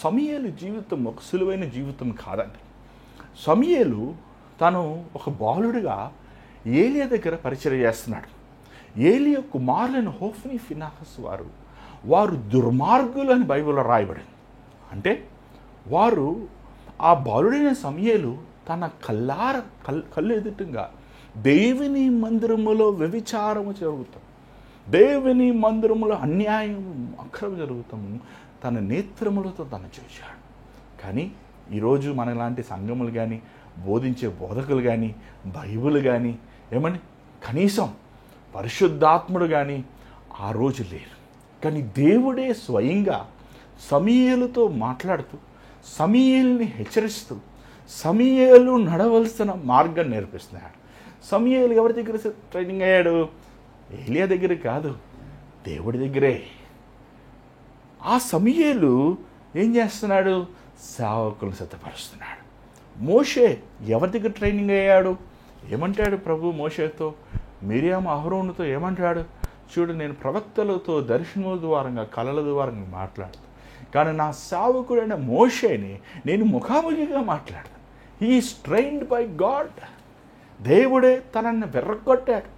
సమూయేలు జీవితం ఒక సులువైన జీవితం కాదండి. సమూయేలు తను ఒక బాలుడిగా ఏలియా దగ్గర పరిచయం చేస్తున్నాడు. ఏలియా కుమారులైన హోఫ్ని, ఫినెహాసు వారు దుర్మార్గులు అని బైబిల్లో రాయబడింది. అంటే వారు, ఆ బాలుడైన సమూయేలు తన కళ్ళు ఎదుటంగా దేవుని మందిరములో వ్యభిచారము జరుగుతాం, దేవుని మందిరములో అన్యాయం అక్రమం జరుగుతాము తన నేత్రములతో తను చూశాడు. కానీ ఈరోజు మనలాంటి సంఘములు కానీ, బోధించే బోధకులు కానీ, బైబిల్ కానీ, ఏమని కనీసం పరిశుద్ధాత్ముడు కానీ ఆ రోజు లేరు. కానీ దేవుడే స్వయంగా సమూయేలుతో మాట్లాడుతూ, సమూయేలుని హెచ్చరిస్తూ, సమూయేలు నడవలసిన మార్గం నేర్పిస్తున్నాడు. సమూయేలు ఎవరి దగ్గర ట్రైనింగ్ అయ్యాడు? ఏలియా దగ్గర కాదు, దేవుడి దగ్గరే. ఆ సమూయేలు ఏం చేస్తున్నాడు? సేవకులను సిద్ధపరుస్తున్నాడు. మోషే ఎవరి దగ్గర ట్రైనింగ్ అయ్యాడు? ఏమంటాడు ప్రభు మోషేతో, మిరియాము అహరోనుతో ఏమంటాడు? చూడు, నేను ప్రవక్తలతో దర్శనముల ద్వారంగా, కళల ద్వారంగా మాట్లాడతాను, కానీ నా సేవకుడైన మోషేని నేను ముఖాముఖిగా మాట్లాడతాను. He is trained by God. దేవుడే తనని వెర్రగొట్టాడు,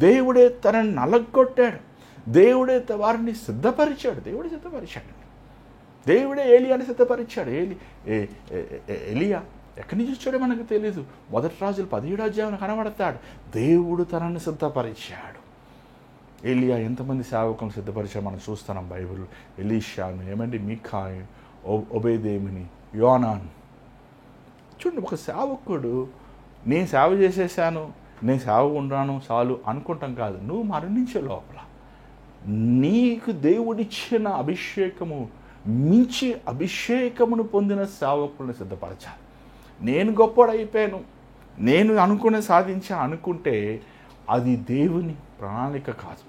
దేవుడే తనని నలగొట్టాడు, దేవుడే వారిని సిద్ధపరిచాడు. దేవుడే ఏలియాని సిద్ధపరిచాడు. ఎలియా ఎక్కడి నుంచి వచ్చాడో మనకు తెలీదు. మొదటి రాజులు 17వ అధ్యాయంలో కనబడతాడు. దేవుడు తనని సిద్ధపరిచాడు. ఏలియా ఎంతమంది సేవకులను సిద్ధపరిచాడు మనం చూస్తున్నాం బైబిల్. ఎలీషాను, ఏమండి మీకాయు, ఒబేదేముని, యోనాను. చూడండి, ఒక సేవకుడు నేను సేవ చేసేసాను, నేను సేవ ఉన్నాను చాలు అనుకుంటాం కాదు. నువ్వు మరణించే లోపల నీకు దేవుడిచ్చిన అభిషేకము మించి అభిషేకమును పొందిన సేవకులను సిద్ధపరచాలి. నేను గొప్పడైపోయాను, నేను అనుకునే సాధించా అనుకుంటే అది దేవుని ప్రణాళిక కాదు.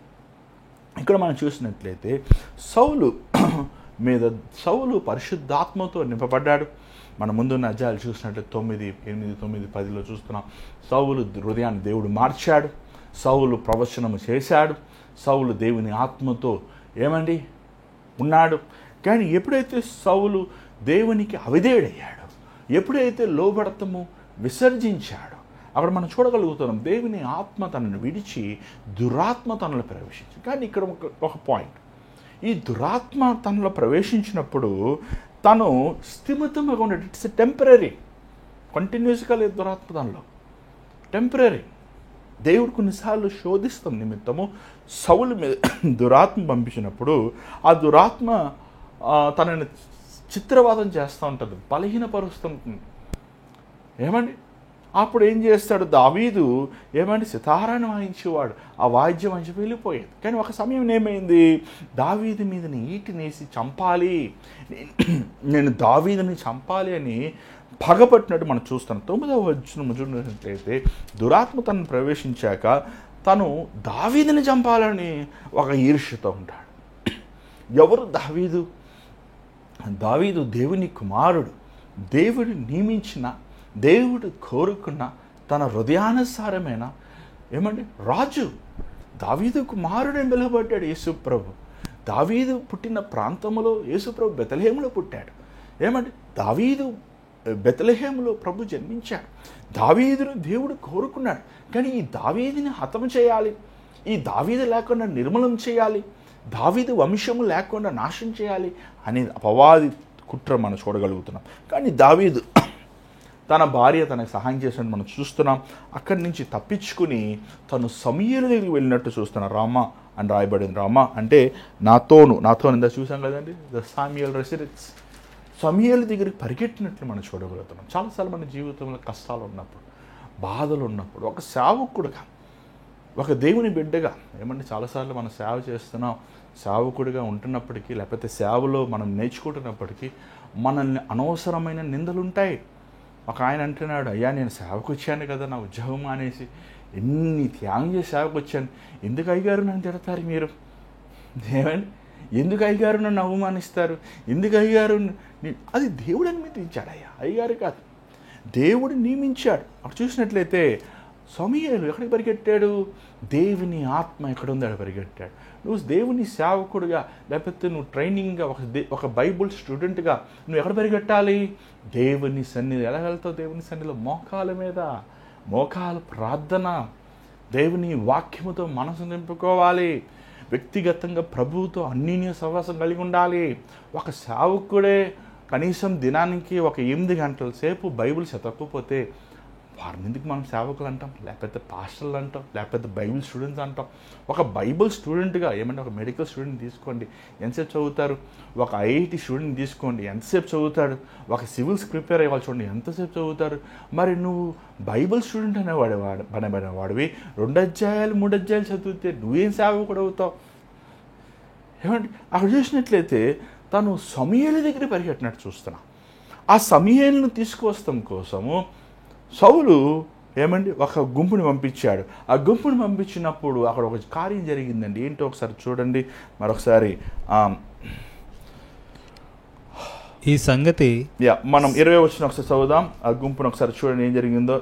ఇక్కడ మనం చూసినట్లయితే సౌలు పరిశుద్ధాత్మతో నింపబడ్డాడు. మన ముందున్న అధ్యాయాలు చూసినట్లయితే 9, 8, 9, 10లో చూస్తున్నాం. సౌలు హృదయాన్ని దేవుడు మార్చాడు, సౌలు ప్రవచనము చేశాడు, సౌలు దేవుని ఆత్మతో ఏమండి ఉన్నాడు. కానీ ఎప్పుడైతే సౌలు దేవునికి అవిధేయుడయ్యాడో, ఎప్పుడైతే లోబడతము విసర్జించాడో, అక్కడ మనం చూడగలుగుతున్నాం దేవుని ఆత్మ తనను విడిచి దురాత్మ తనలో ప్రవేశించింది. కానీ ఇక్కడ ఒక పాయింట్, ఈ దురాత్మ తనలో ప్రవేశించినప్పుడు తను స్థిమితంగా ఉండేది. ఇట్స్ టెంపరీ, కంటిన్యూస్గా లేదు దురాత్మ తనలో, టెంపరీ. దేవుడు కొన్నిసార్లు శోధిస్తాం నిమిత్తము సౌలు మీద దురాత్మ పంపించినప్పుడు ఆ దురాత్మ తనని చిత్రవాదం చేస్తూ ఉంటుంది, బలహీనపరుస్తుంటుంది. ఏమండి అప్పుడు ఏం చేస్తాడు దావీదు, ఏమంటే సితారాన్ని వాయించేవాడు, ఆ వాయిద్యం వాయించి వెళ్ళిపోయేది. కానీ ఒక సమయం ఏమైంది, దావీదు మీదని ఈటినేసి చంపాలి, నేను దావీదుని చంపాలి అని పగపట్టినట్టు మనం చూస్తాం. 9వ వచనం చూసినట్లయితే దురాత్మ తనను ప్రవేశించాక తను దావీదుని చంపాలని ఒక ఈర్ష్యతో ఉంటాడు. ఎవరు దావీదు? దావీదు దేవుని కుమారుడు, దేవుడు నియమించిన, దేవుడు కోరుకున్న, తన హృదయానుసారమైన ఏమండి రాజు. దావీదు కుమారుడే పిలువబడ్డాడు యేసుప్రభు. దావీదు పుట్టిన ప్రాంతంలో యేసుప్రభు బెత్లెహేములో పుట్టాడు. ఏమండి దావీదు బెత్లెహేములో ప్రభు జన్మించాడు. దావీదును దేవుడు కోరుకున్నాడు. కానీ ఈ దావీదుని హతం చేయాలి, ఈ దావీదు లేకుండా నిర్మూలన చేయాలి, దావీదు వంశము లేకుండా నాశనం చేయాలి అనే అపవాది కుట్ర మనం చూడగలుగుతున్నాం. కానీ దావీదు తన భార్య తనకు సహాయం చేసినట్టు మనం చూస్తున్నాం. అక్కడి నుంచి తప్పించుకుని తను సమూయేలు దగ్గరికి వెళ్ళినట్టు చూస్తున్నాం. రామ అని రాయబడింది. రామ అంటే నాతో ఇందా చూసాం కదండి, ద సామ్యుయల్ రెసిడెన్స్. సమూయేలు దగ్గరికి పరిగెట్టినట్లు మనం చూడగలుగుతున్నాం. చాలాసార్లు మన జీవితంలో కష్టాలు ఉన్నప్పుడు, బాధలు ఉన్నప్పుడు, ఒక సేవకుడుగా, ఒక దేవుని బిడ్డగా ఏమంటే చాలాసార్లు మనం సేవ చేస్తున్నాం, సేవకుడిగా ఉంటున్నప్పటికీ లేకపోతే సేవలో మనం నేర్చుకుంటున్నప్పటికీ మనల్ని అనవసరమైన నిందలు ఉంటాయి. ఒక ఆయన అంటున్నాడు, అయ్యా నేను సేవకు వచ్చాను కదా, నా ఉద్యోగం అనేసి ఎన్ని త్యాగం చేసి సేవకు వచ్చాను, ఎందుకు అయ్యగారు నన్ను తిడతారు మీరు? ఏమండి ఎందుకు అయ్యగారు నన్ను అవమానిస్తారు? ఎందుకు అయ్యగారు? అది దేవుడు నియమించాడు. అయ్యగారు కాదు, దేవుడు నియమించాడు. అక్కడ చూసినట్లయితే సమూయేలు ఎక్కడికి పరిగెట్టాడు? దేవుని ఆత్మ ఎక్కడుందో అక్కడ పరిగెట్టాడు. నువ్వు దేవుని సేవకుడుగా లేకపోతే నువ్వు ట్రైనింగ్గా ఒక బైబుల్ స్టూడెంట్గా నువ్వు ఎక్కడ పరిగెట్టాలి? దేవుని సన్నిధి. ఎలా వెళ్తావు దేవుని సన్నిధిలో? మోకాల మీద, మోకాల ప్రార్థన, దేవుని వాక్యముతో మనసు నింపుకోవాలి. వ్యక్తిగతంగా ప్రభువుతో అన్యోన్య సహవాసం కలిగి ఉండాలి. ఒక సేవకుడే కనీసం దినానికి ఒక 8 గంటల సేపు బైబిల్ చదవకపోతే వారిని ఎందుకు మనం సేవకులు అంటాం, లేకపోతే పాస్టర్లు అంటాం, లేకపోతే బైబిల్ స్టూడెంట్స్ అంటాం? ఒక బైబిల్ స్టూడెంట్గా ఏమంటే ఒక మెడికల్ స్టూడెంట్ తీసుకోండి, ఎంతసేపు చదువుతారు? ఒక ఐఐటి స్టూడెంట్ తీసుకోండి, ఎంతసేపు చదువుతాడు? ఒక సివిల్స్ ప్రిపేర్ అయ్యేవాళ్ళు చూడండి, ఎంతసేపు చదువుతారు? మరి నువ్వు బైబిల్ స్టూడెంట్ వాడివి 2 అధ్యాయాలు 3 అధ్యాయాలు చదివితే నువ్వేం సేవకుడు అవుతావు? ఏమంటే అక్కడ చూసినట్లయితే తను సమూయేలు దగ్గర పరిగెట్టినట్టు చూస్తున్నా. ఆ సమూయేలును తీసుకువస్తాం కోసము సౌలు ఏమండి ఒక గుంపుని పంపించాడు. ఆ గుంపుని పంపించినప్పుడు అక్కడ ఒక కార్యం జరిగిందండి. ఏంటో ఒకసారి చూడండి మరొకసారి. ఈ సంగతి మనం 20 వచ్చిన ఒకసారి చదువుదాం. ఆ గుంపును ఒకసారి చూడండి ఏం జరిగిందో.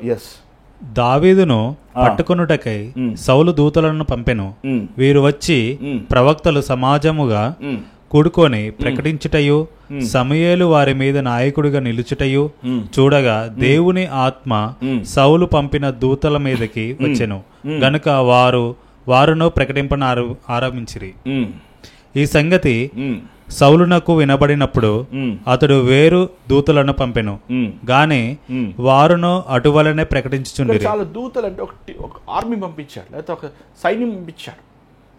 దావీదును పట్టుకొనుటకై సౌలు దూతలను పంపెను. వీరు వచ్చి ప్రవక్తలు సమాజముగా కూడుకొని ప్రకటించుటయు సమూయేలు వారి మీద నాయకుడిగా నిలుచుటయు చూడగా దేవుని ఆత్మ సౌలు పంపిన దూతల మీదకి వచ్చెను గనుక వారును ప్రకటింపన ఆరంభించిరి. ఈ సంగతి సౌలునకు వినబడినప్పుడు అతడు వేరు దూతలను పంపెను గాని వారును అటువలనే ప్రకటించుచుండిరి. చాలా దూతలు అంటే ఒక ఆర్మీ పంపించాడు, లేకపోతే ఒక సైన్యం పంపించాడు.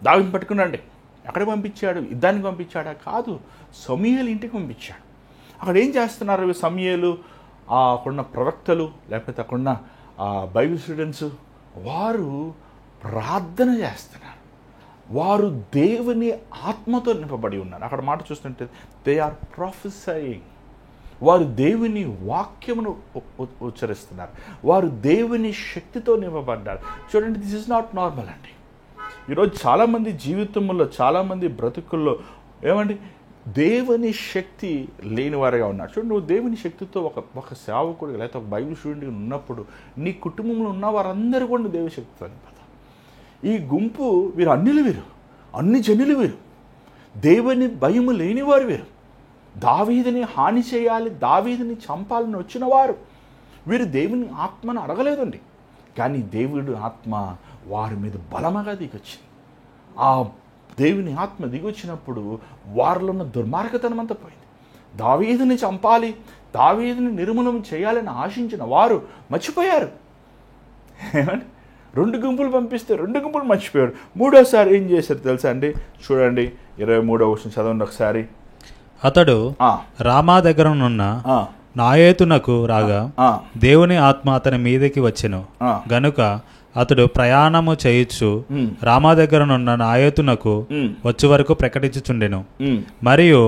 దావీదుని పట్టుకున్నాండి. ఎక్కడ పంపించాడు? యుద్ధానికి పంపించాడా? కాదు, సమూయేలు ఇంటికి పంపించాడు. అక్కడ ఏం చేస్తున్నారు సమూయేలు? అక్కడున్న ప్రవక్తలు లేకపోతే అక్కడున్న బైబిల్ స్టూడెంట్స్ వారు ప్రార్థన చేస్తున్నారు. వారు దేవుని ఆత్మతో నింపబడి ఉన్నారు. అక్కడ మాట చూస్తుంటే దే ఆర్ ప్రొఫెసయింగ్. వారు దేవుని వాక్యమును ఉచ్చరిస్తున్నారు. వారు దేవుని శక్తితో నింపబడ్డారు. చూడండి, దిస్ ఇస్ నాట్ నార్మల్ అండి. ఈరోజు చాలామంది జీవితంలో, చాలామంది బ్రతుకుల్లో ఏమండి దేవుని శక్తి లేని వారిగా ఉన్నారు. చూడండి, నువ్వు దేవుని శక్తితో ఒక సేవకుడు లేకపోతే ఒక బైబిల్ స్టూడెంట్గా ఉన్నప్పుడు నీ కుటుంబంలో ఉన్న వారందరూ కూడా దేవుని శక్తితో నింపుతారు. ఈ గుంపు వీరు అన్ని జనులు వీరు, దేవుని భయము లేనివారు వీరు, దావీదుని హాని చేయాలి, దావీదుని చంపాలని వచ్చిన వారు వీరు దేవుని ఆత్మను అడగలేదండి. కానీ దేవుడు ఆత్మ వారి మీద బలముగా దిగొచ్చింది. ఆ దేవుని ఆత్మ దిగొచ్చినప్పుడు వారిలో ఉన్న దుర్మార్గతనం అంతా పోయింది. దావీదుని చంపాలి, దావీదుని నిర్మూలన చేయాలని ఆశించిన వారు మర్చిపోయారు. ఏమండి, 2 గుంపులు పంపిస్తే 2 గుంపులు మర్చిపోయారు. మూడోసారి ఏం చేశారు తెలుసా అండి? చూడండి 23వ వచనం చదవండి ఒకసారి. అతడు రామా దగ్గరనున్న నాయోతునకు రాగా దేవుని ఆత్మ అతని మీదకి వచ్చెను గనుక అతడు ప్రయాణము చేయుచు రామా దగ్గరనున్న నాయోతునకు వచ్చే వరకు ప్రకటించుచుండెను. మరియు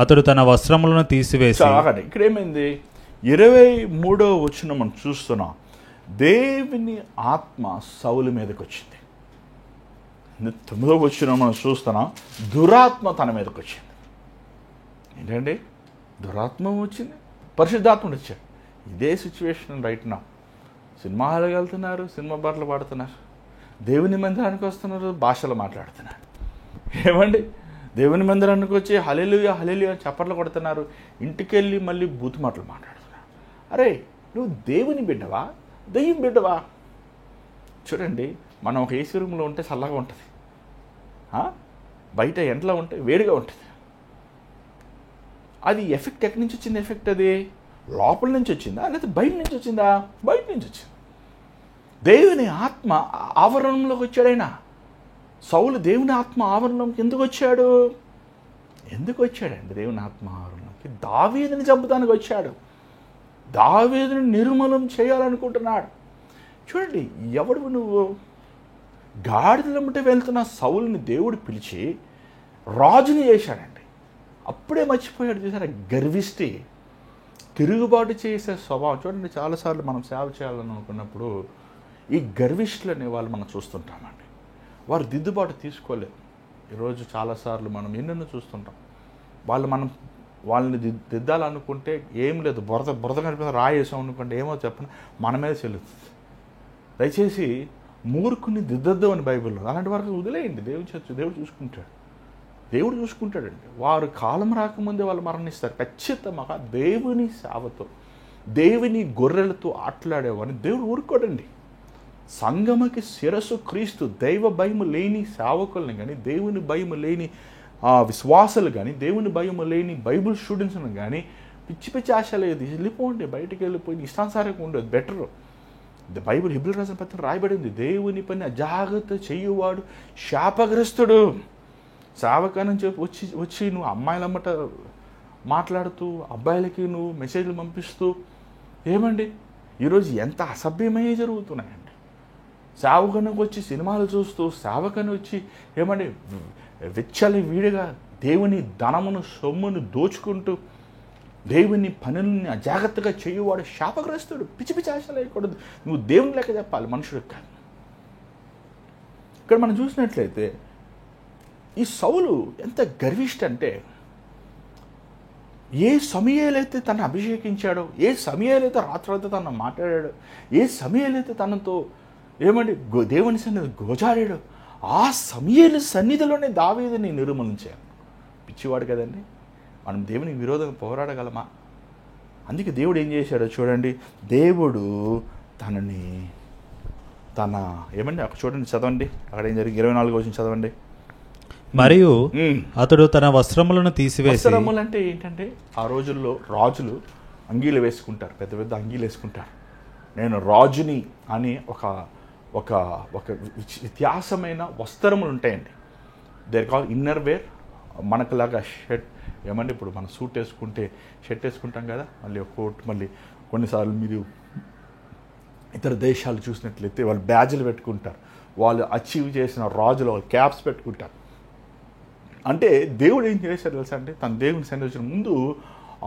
అతడు తన వస్త్రములను తీసివేసి, ఇక్కడ ఏమైంది? 23వ వచనం మనం చూస్తున్నాం, దేవుని ఆత్మ సౌలు మీదకి వచ్చింది. 9వ వచనం మనం చూస్తున్నాం, దురాత్మ తన మీదకి వచ్చింది. ఏంటండి? దురాత్మ వచ్చింది, పరిశుద్ధాత్ముడు వచ్చాడు. ఇదే సిచ్యువేషన్ రైట్ నా. సినిమా హాల్కి వెళ్తున్నారు, సినిమా పాటలు పాడుతున్నారు, దేవుని మందిరానికి వస్తున్నారు, భాషలు మాట్లాడుతున్నారు. ఏమండి? దేవుని మందిరానికి వచ్చి హల్లెలూయా హల్లెలూయా చప్పట్లు కొడుతున్నారు, ఇంటికి వెళ్ళి మళ్ళీ బూతు మాటలు మాట్లాడుతున్నారు. అరే, నువ్వు దేవుని బిడ్డవా, దెయ్యం బిడ్డవా? చూడండి, మనం ఒక ఏసీ రూమ్లో ఉంటే చల్లగా ఉంటుంది, బయట ఎండలో ఉంటే వేడిగా ఉంటుంది. అది ఎఫెక్ట్ ఎక్కడి నుంచి వచ్చింది? ఎఫెక్ట్ అది లోపల నుంచి వచ్చిందా లేకపోతే బయట నుంచి వచ్చిందా? బయట నుంచి వచ్చింది. దేవుని ఆత్మ ఆవరణంలోకి వచ్చాడైనా. సౌలు దేవుని ఆత్మ ఆవరణంలోకి ఎందుకు వచ్చాడు? ఎందుకు వచ్చాడండి దేవుని ఆత్మ ఆవరణంలోకి? దావీదుని చంపుతానికి వచ్చాడు. దావీదుని నిర్మూలం చేయాలనుకుంటున్నాడు. చూడండి, ఎవడు నువ్వు? గాడిదలమ్మటే వెళ్తున్న సౌలుని దేవుడు పిలిచి రాజుని చేశాడండి. అప్పుడే మర్చిపోయాడు. చూసారా, గర్విష్టి, తిరుగుబాటు చేసే స్వభావం. చూడండి, చాలాసార్లు మనం సేవ చేయాలని అనుకున్నప్పుడు ఈ గర్విష్ఠులు అనే వాళ్ళు మనం చూస్తుంటామండి. వారు దిద్దుబాటు తీసుకోలేరు. ఈరోజు చాలాసార్లు మనం ఎన్నెన్నో చూస్తుంటాం. వాళ్ళని దిద్దాలనుకుంటే ఏం లేదు, బురద కనిపిస్తే రాయేసాం అనుకుంటే ఏమో చెప్పను, మన మీద చెల్లుతుంది. దయచేసి మూర్ఖుని దిద్దద్దు అని బైబిల్లో. అలాంటి వరకు వదిలేయండి. దేవుడు చూసుకుంటాడు. దేవుడు చూసుకుంటాడండి. వారు కాలం రాకముందే వాళ్ళు మరణిస్తారు. ఖచ్చితంగా దేవుని సేవతో, దేవుని గొర్రెలతో ఆటలాడేవారిని దేవుడు ఊరుకోడండి. సంగమకి శిరస్సు క్రీస్తు. దైవ భయము లేని సేవకుల్ని కానీ, దేవుని భయము లేని విశ్వాసాలు కానీ, దేవుని భయము లేని బైబిల్ స్టూడెంట్స్ని కానీ పిచ్చి పిచ్చి ఆశ లేదు, వెళ్ళిపోండి, బయటికి వెళ్ళిపోయి ఇష్టానుసారంగా ఉండదు, బెటరు. బైబిల్ హిబ్రీ రాసిన పత్రికలో రాయబడింది, దేవుని పని అజాగ్రత్త చేయువాడు శాపగ్రస్తుడు. సేవకానం చెప్పి వచ్చి నువ్వు అమ్మాయిలమ్మట మాట్లాడుతూ, అబ్బాయిలకి నువ్వు మెసేజ్లు పంపిస్తూ, ఏమండి ఈరోజు ఎంత అసభ్యమయ్యే జరుగుతున్నాయండి. సేవకనికి వచ్చి సినిమాలు చూస్తూ, సేవకని వచ్చి ఏమండి విచ్చలి వీడిగా దేవుని ధనమును సొమ్మును దోచుకుంటూ, దేవుని పనులని అజాగ్రత్తగా చేయువాడు శాపగ్రస్తుడు. పిచ్చి పిచ్చి ఆశ లేకూడదు. నువ్వు దేవుని లెక్క చెప్పాలి, మనుషుడికి కాదు. ఇక్కడ మనం చూసినట్లయితే ఈ సౌలు ఎంత గర్విష్ఠ అంటే, ఏ సమయాలైతే తను అభిషేకించాడో, ఏ సమయాలైతే రాత్రంతా తను మాట్లాడాడో, ఏ సమయాలైతే తనతో ఏమండి దేవుని సన్నిధి గోజాడాడో, ఆ సమయాల సన్నిధిలోనే దావీదుని నిర్మూలించాడు. పిచ్చివాడు కదండి. మనం దేవునికి విరోధంగా పోరాడగలమా? అందుకే దేవుడు ఏం చేశాడో చూడండి. దేవుడు ఏమండి అక్కడ చూడండి, చదవండి, అక్కడ ఏం జరిగింది. 24వ వచనం చదవండి. మరియు అతడు తన వస్త్రములను తీసివేసి. వస్త్రములు అంటే ఏంటంటే, ఆ రోజుల్లో రాజులు అంగీలు వేసుకుంటారు, పెద్ద పెద్ద అంగీలు వేసుకుంటారు. నేను రాజుని అని ఒక ఒక ఒక వ్యత్యాసమైన వస్త్రములు ఉంటాయండి. There call inner wear. మనకులాగా షర్ట్, ఏమంటే ఇప్పుడు మనం సూట్ వేసుకుంటే షర్ట్ వేసుకుంటాం కదా, మళ్ళీ ఒక కోట్, మళ్ళీ కొన్నిసార్లు మీరు ఇతర దేశాలు చూసినట్లయితే వాళ్ళు బ్యాడ్జ్లు పెట్టుకుంటారు. వాళ్ళు అచీవ్ చేసిన రాజులు వాళ్ళు క్యాప్స్ పెట్టుకుంటారు. అంటే దేవుడు ఏం చేశాడు తెలుసా అంటే, తన దేవుని సన్నిధించిన ముందు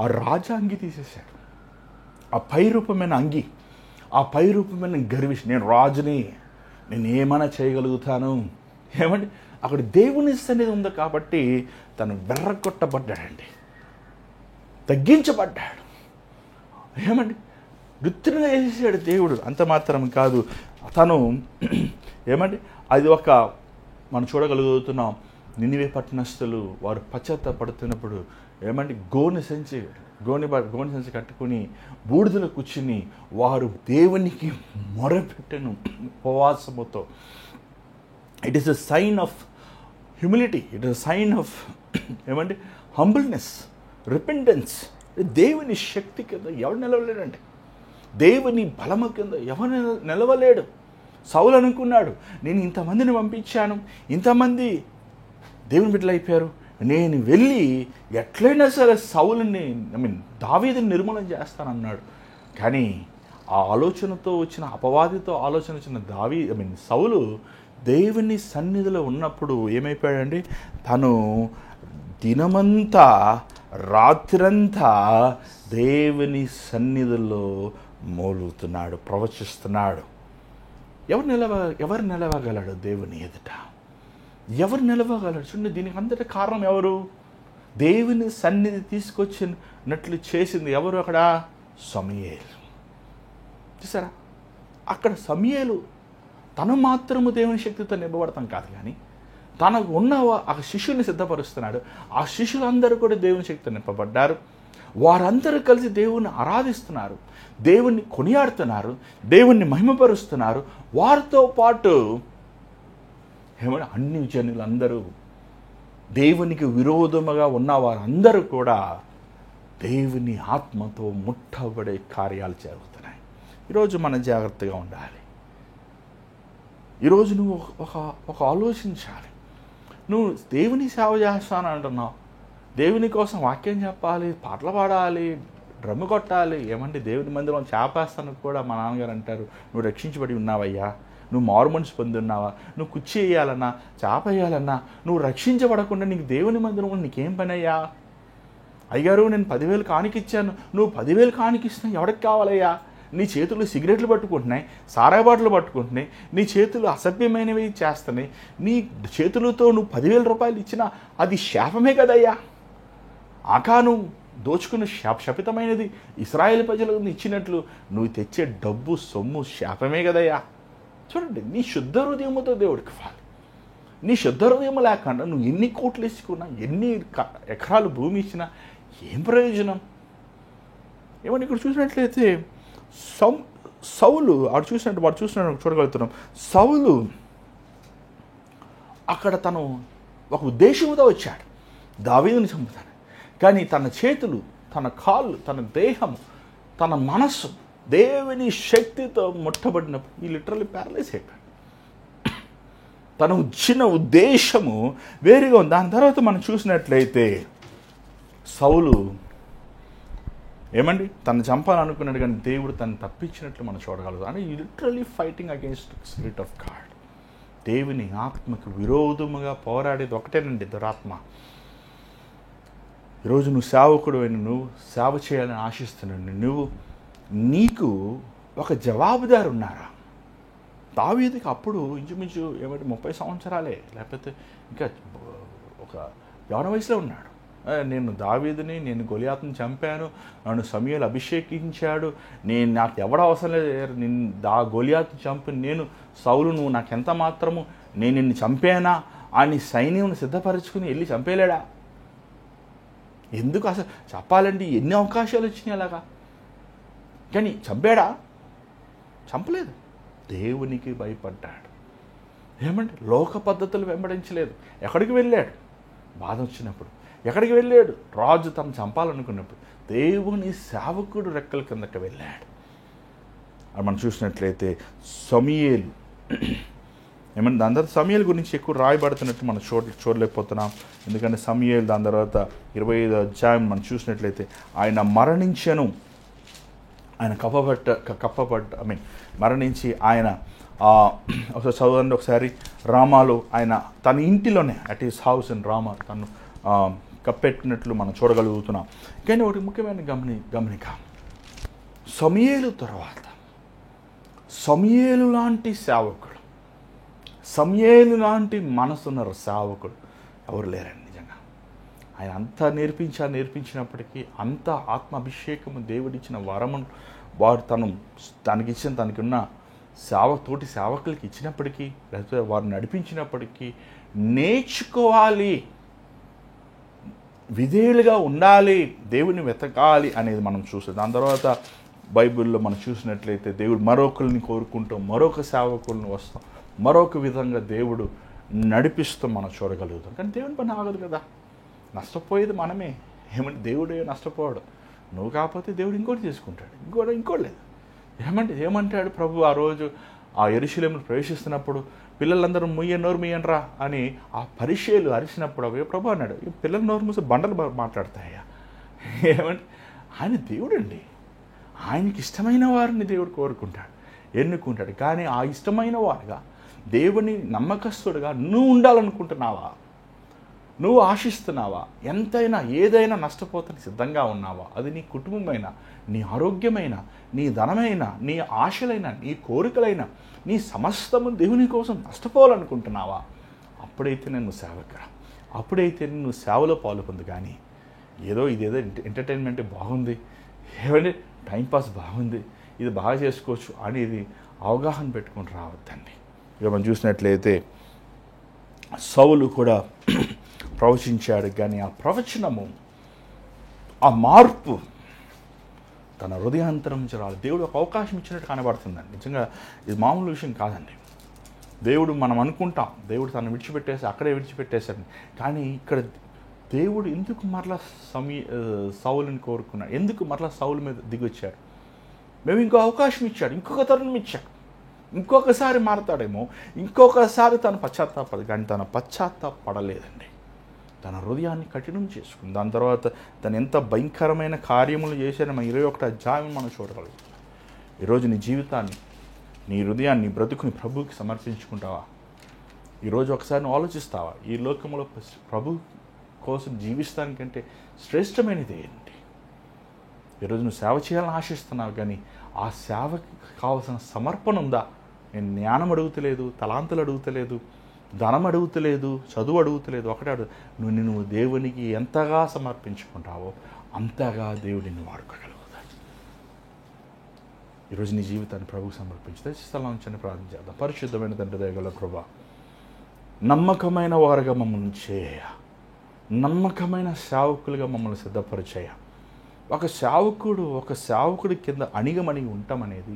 ఆ రాజా అంగి తీసేశాడు. ఆ పై రూపమైన అంగి, ఆ పై రూపమైన గర్విష్, నేను రాజుని, నేను ఏమైనా చేయగలుగుతాను. ఏమండి అక్కడ దేవుని సన్నిధి ఉంది కాబట్టి తను వెర్రగొట్టబడ్డాడండి, తగ్గించబడ్డాడు. ఏమండి వృత్తిగా చేసాడు దేవుడు. అంత మాత్రం కాదు, తను ఏమండి అది ఒక మనం చూడగలుగుతున్నాం. నినివే పట్టణస్థులు వారు పశ్చాత్తాపడుతున్నప్పుడు ఏమంటే గోని సంచి కట్టుకుని బూడిదలో కూర్చుని వారు దేవునికి మొరపెట్టెను ఉపవాసముతో. It is a sign of humility, it is a sign of ఏమంటే హంబుల్నెస్, రిపెంటెన్స్. దేవుని శక్తి కింద ఎవరు నిలవలేడంటే, దేవుని బలము కింద ఎవరు నిలవలేడు. సౌలు అనుకున్నాడు, నేను ఇంతమందిని పంపించాను, ఇంతమంది దేవుని బిడ్డలు అయిపోయారు, నేను వెళ్ళి ఎట్లయినా సరే సౌలుని దావీదుని నిర్మూలన చేస్తానన్నాడు. కానీ ఆ ఆలోచనతో వచ్చిన అపవాదితో ఆలోచన వచ్చిన సౌలు దేవుని సన్నిధిలో ఉన్నప్పుడు ఏమైపోయాడండి, తను దినమంతా రాత్రంతా దేవుని సన్నిధిలో మోలుతున్నాడు, ప్రవచిస్తున్నాడు. ఎవరు నిలవగలడు దేవుని ఎదుట? ఎవరు నిలవగలడు? చూడండి, దీనికి అంతటి కారణం ఎవరు? దేవుని సన్నిధి తీసుకొచ్చినట్లు చేసింది ఎవరు? అక్కడ సమూయేలు. చూసారా, అక్కడ సమూయేలు తను మాత్రము దేవుని శక్తితో నింపబడతాం కాదు, కానీ తనకు ఉన్న ఆ శిష్యుని సిద్ధపరుస్తున్నాడు. ఆ శిష్యులందరూ కూడా దేవుని శక్తితో నింపబడ్డారు. వారందరూ కలిసి దేవుణ్ణి ఆరాధిస్తున్నారు, దేవుణ్ణి కొనియాడుతున్నారు, దేవుణ్ణి మహిమపరుస్తున్నారు. వారితో పాటు అన్ని జనులందరూ, దేవునికి విరోధముగా ఉన్న వారందరూ కూడా దేవుని ఆత్మతో ముట్టబడే కార్యాలు జరుగుతున్నాయి. ఈరోజు మనం జాగ్రత్తగా ఉండాలి. ఈరోజు నువ్వు ఒక ఆలోచించాలి. నువ్వు దేవుని సేవ చేస్తాను అంటున్నావు, దేవుని కోసం వాక్యం చెప్పాలి, పాటలు పాడాలి, డ్రమ్ము కొట్టాలి. ఏమంటే దేవుని మందిరం చేపేస్తాను కూడా మా నాన్నగారు అంటారు, నువ్వు రక్షించబడి ఉన్నావయ్యా, నువ్వు మారు మనసు పొంది ఉన్నావా, నువ్వు కుర్చీ వేయాలన్నా చేప వేయాలన్నా నువ్వు రక్షించబడకుండా నీకు దేవుని మందిరం నీకేం పని అయ్యా? అయ్యారు నేను 10,000 కానికిచ్చాను, నువ్వు 10,000 కానికిస్తున్నావు, ఎవరికి కావాలయ్యా? నీ చేతులు సిగరెట్లు పట్టుకుంటున్నాయి, సారాయి బాటలు పట్టుకుంటున్నాయి, నీ చేతులు అసభ్యమైనవి చేస్తున్నాయి, నీ చేతులతో నువ్వు 10,000 రూపాయలు ఇచ్చినా అది శాపమే కదయ్యా. ఆకాను దోచుకున్న శపితమైనది ఇశ్రాయేలు ప్రజలకు ఇచ్చినట్లు నువ్వు తెచ్చే డబ్బు సొమ్ము శాపమే కదయ్యా. చూడండి, నీ శుద్ధ హృదయముతో దేవుడికి ఇవ్వాలి. నీ శుద్ధ హృదయం లేకుండా నువ్వు ఎన్ని కోట్లు ఇచ్చుకున్నా, ఎన్ని ఎకరాలు భూమి ఇచ్చినా ఏం ప్రయోజనం? ఏమన్నా ఇక్కడ చూసినట్లయితే సౌలు వాడు చూసినట్టు చూడగలుగుతున్నాం. సౌలు అక్కడ తను ఒక ఉద్దేశంతో వచ్చాడు, దావీదుని చంపుతాను. కానీ తన చేతులు, తన కాళ్ళు, తన దేహం, తన మనస్సు దేవుని శక్తితో ముట్టబడినప్పుడు ఈ లిటరల్లీ ప్యారలైజ్ అయిపోయాడు. తను వచ్చిన ఉద్దేశము వేరుగా ఉంది. దాని తర్వాత మనం చూసినట్లయితే సౌలు తను చంపాలనుకున్నాడు, కానీ దేవుడు తను తప్పించినట్లు మనం చూడగలుగుతాం. అంటే literally fighting against spirit of God. దేవుని ఆత్మకు విరోధముగా పోరాడేది ఒకటేనండి, దురాత్మ. ఈరోజు నువ్వు సేవకుడు అయిన నువ్వు సేవ చేయాలని ఆశిస్తున్నాడు, నీకు ఒక జవాబుదారు ఉన్నారా? దావీదుకి అప్పుడు ఇంచుమించు 30 సంవత్సరాలే, లేకపోతే ఇంకా ఒక యవన వయసులో ఉన్నాడు. నేను గొలియాతుని చంపాను, నన్ను సమూయేలు అభిషేకించాడు, నాకు ఎవడ అవసరం లేదు, గొలియాతుని చంపి నేను సౌలు నువ్వు నాకెంత మాత్రము, నేను నిన్ను చంపానా అని సైన్యం సిద్ధపరచుకుని వెళ్ళి చంపేలేడా? ఎందుకు అసలు చెప్పాలంటే ఎన్ని అవకాశాలు వచ్చినాయి అలాగా, కానీ చంపాడా? చంపలేదు. దేవునికి భయపడ్డాడు. లోక పద్ధతులు వెంబడించలేదు. ఎక్కడికి వెళ్ళాడు? బాధ వచ్చినప్పుడు ఎక్కడికి వెళ్ళాడు? రాజు తను చంపాలనుకున్నప్పుడు దేవుని సేవకుడు రెక్కల కిందకి వెళ్ళాడు. అది మనం చూసినట్లయితే సమూయేలు దాని తర్వాత సమూయేలు గురించి ఎక్కువ రాయబడుతున్నట్టు మనం చూడలేకపోతున్నాం. ఎందుకంటే సమూయేలు దాని తర్వాత 25వ అధ్యాయం మనం చూసినట్లయితే ఆయన మరణించెను, ఆయన మరణించి ఆయన చదవండి ఒకసారి, రామాలో ఆయన తన ఇంటిలోనే at his house in Ramah తను కప్పెట్టినట్లు మనం చూడగలుగుతున్నాం. కానీ ఒకటి ముఖ్యమైన గమనిక, సమూయేలు తర్వాత సమూయేలు లాంటి సేవకుడు, సమూయేలు లాంటి మనసున్న సేవకుడు ఎవరు లేరండి నిజంగా. ఆయన అంతా నేర్పించినప్పటికీ అంత ఆత్మాభిషేకము దేవుడిచ్చిన వరమును వారు తనకున్న తోటి సేవకులకి ఇచ్చినప్పటికీ, లేకపోతే వారు నడిపించినప్పటికీ నేర్చుకోవాలి, విధేయులుగా ఉండాలి, దేవుని వెతకాలి అనేది మనం చూస్తాం. దాని తర్వాత బైబిల్లో మనం చూసినట్లయితే దేవుడు మరొకరిని కోరుకుంటాం, మరొక సేవకులను వస్తాం, మరొక విధంగా దేవుడు నడిపిస్తాం మనం చూడగలుగుతాం. కానీ దేవుని పని ఆగదు కదా, నష్టపోయేది మనమే. దేవుడే నష్టపోవడం, నువ్వు కాకపోతే దేవుడు ఇంకోటి చేసుకుంటాడు, ఇంకోటి లేదు. ఏమంటాడు ప్రభు ఆ రోజు ఆ యెరూషలేమును ప్రవేశిస్తున్నప్పుడు పిల్లలందరూ నోరు ముయ్యండ్రా అని ఆ పరిచయులు అరిచినప్పుడు అవి ప్రభు అన్నాడు, ఈ పిల్లల నోరు మూసి బండలు మాట్లాడతాయా? ఏమంటే ఆయన దేవుడు అండి. ఆయనకి ఇష్టమైన వారిని దేవుడు కోరుకుంటాడు, ఎన్నుకుంటాడు. కానీ ఆ ఇష్టమైన వారుగా, దేవుని నమ్మకస్తుడుగా నువ్వు ఉండాలనుకుంటున్నావా? నువ్వు ఆశిస్తున్నావా? ఎంతైనా ఏదైనా నష్టపోతానికి సిద్ధంగా ఉన్నావా? అది నీ కుటుంబమైనా, నీ ఆరోగ్యమైన, నీ ధనమైన, నీ ఆశలైన, నీ కోరికలైన, నీ సమస్తము దేవుని కోసం నష్టపోవాలనుకుంటున్నావా? అప్పుడైతే నేను సేవకురా, అప్పుడైతే నువ్వు సేవలో పాలు పొందు. కానీ ఇదేదో ఎంటర్టైన్మెంట్ బాగుంది, ఏమంటే టైంపాస్ బాగుంది, ఇది బాగా చేసుకోవచ్చు అనేది అవగాహన పెట్టుకొని రావద్దండి. ఇక మనం చూసినట్లయితే సౌలు కూడా ప్రవచించాడు, కానీ ఆ ప్రవచనము, ఆ మార్పు తన హృదయాంతరం నుంచి రావాలి. దేవుడు ఒక అవకాశం ఇచ్చినట్టు కనబడుతుందండి. నిజంగా ఇది మామూలు విషయం కాదండి. దేవుడు మనం అనుకుంటాం దేవుడు తను విడిచిపెట్టేసి అక్కడే విడిచిపెట్టేశాడు, కానీ ఇక్కడ దేవుడు ఎందుకు మరలా సౌలుని కోరుకున్నాడు? ఎందుకు మరలా సౌలు మీద దిగొచ్చాడు? మేము ఇంకో అవకాశం ఇచ్చాడు, ఇంకొక తరుణం ఇచ్చాడు, ఇంకొకసారి మారతాడేమో, ఇంకొకసారి తను పశ్చాత్తాపడదు. కానీ తన పశ్చాత్తాపడలేదండి. తన హృదయాన్ని కఠినం చేసుకుంది. దాని తర్వాత తను ఎంత భయంకరమైన కార్యములు చేశాడో మన 21వ అధ్యాయం మనం చూడగలుగుతాం. ఈరోజు నీ జీవితాన్ని, నీ హృదయాన్ని, నీ బ్రతుకుని ప్రభువుకి సమర్పించుకుంటావా? ఈరోజు ఒకసారి నువ్వు ఆలోచిస్తావా? ఈ లోకంలో ప్రభు కోసం జీవిస్తానికంటే శ్రేష్టమైనది ఏంటి? ఈరోజు నువ్వు సేవ చేయాలని ఆశిస్తున్నావు, కానీ ఆ సేవకి కావాల్సిన సమర్పణ ఉందా? నేను జ్ఞానం అడుగుతలేదు, తలాంతులు అడుగుతలేదు, ధనం అడుగుతలేదు, చదువు అడుగుతలేదు, ఒకటే నువ్వు దేవునికి ఎంతగా సమర్పించుకుంటావో అంతగా దేవుడు నిన్ను వాడుకోగలుగుతాడు. ఈరోజు నీ జీవితాన్ని ప్రభువుకు సమర్పించి స్థలం నుంచి ప్రార్థన చేద్దాం. పరిశుద్ధమైన తండ్రి, దయగల ప్రభువా, నమ్మకమైన వారుగా మమ్మల్ని చేయ, నమ్మకమైన సేవకులుగా మమ్మల్ని సిద్ధపరిచేయ. ఒక సేవకుడి కింద అణిగమణిగి ఉంటామనేది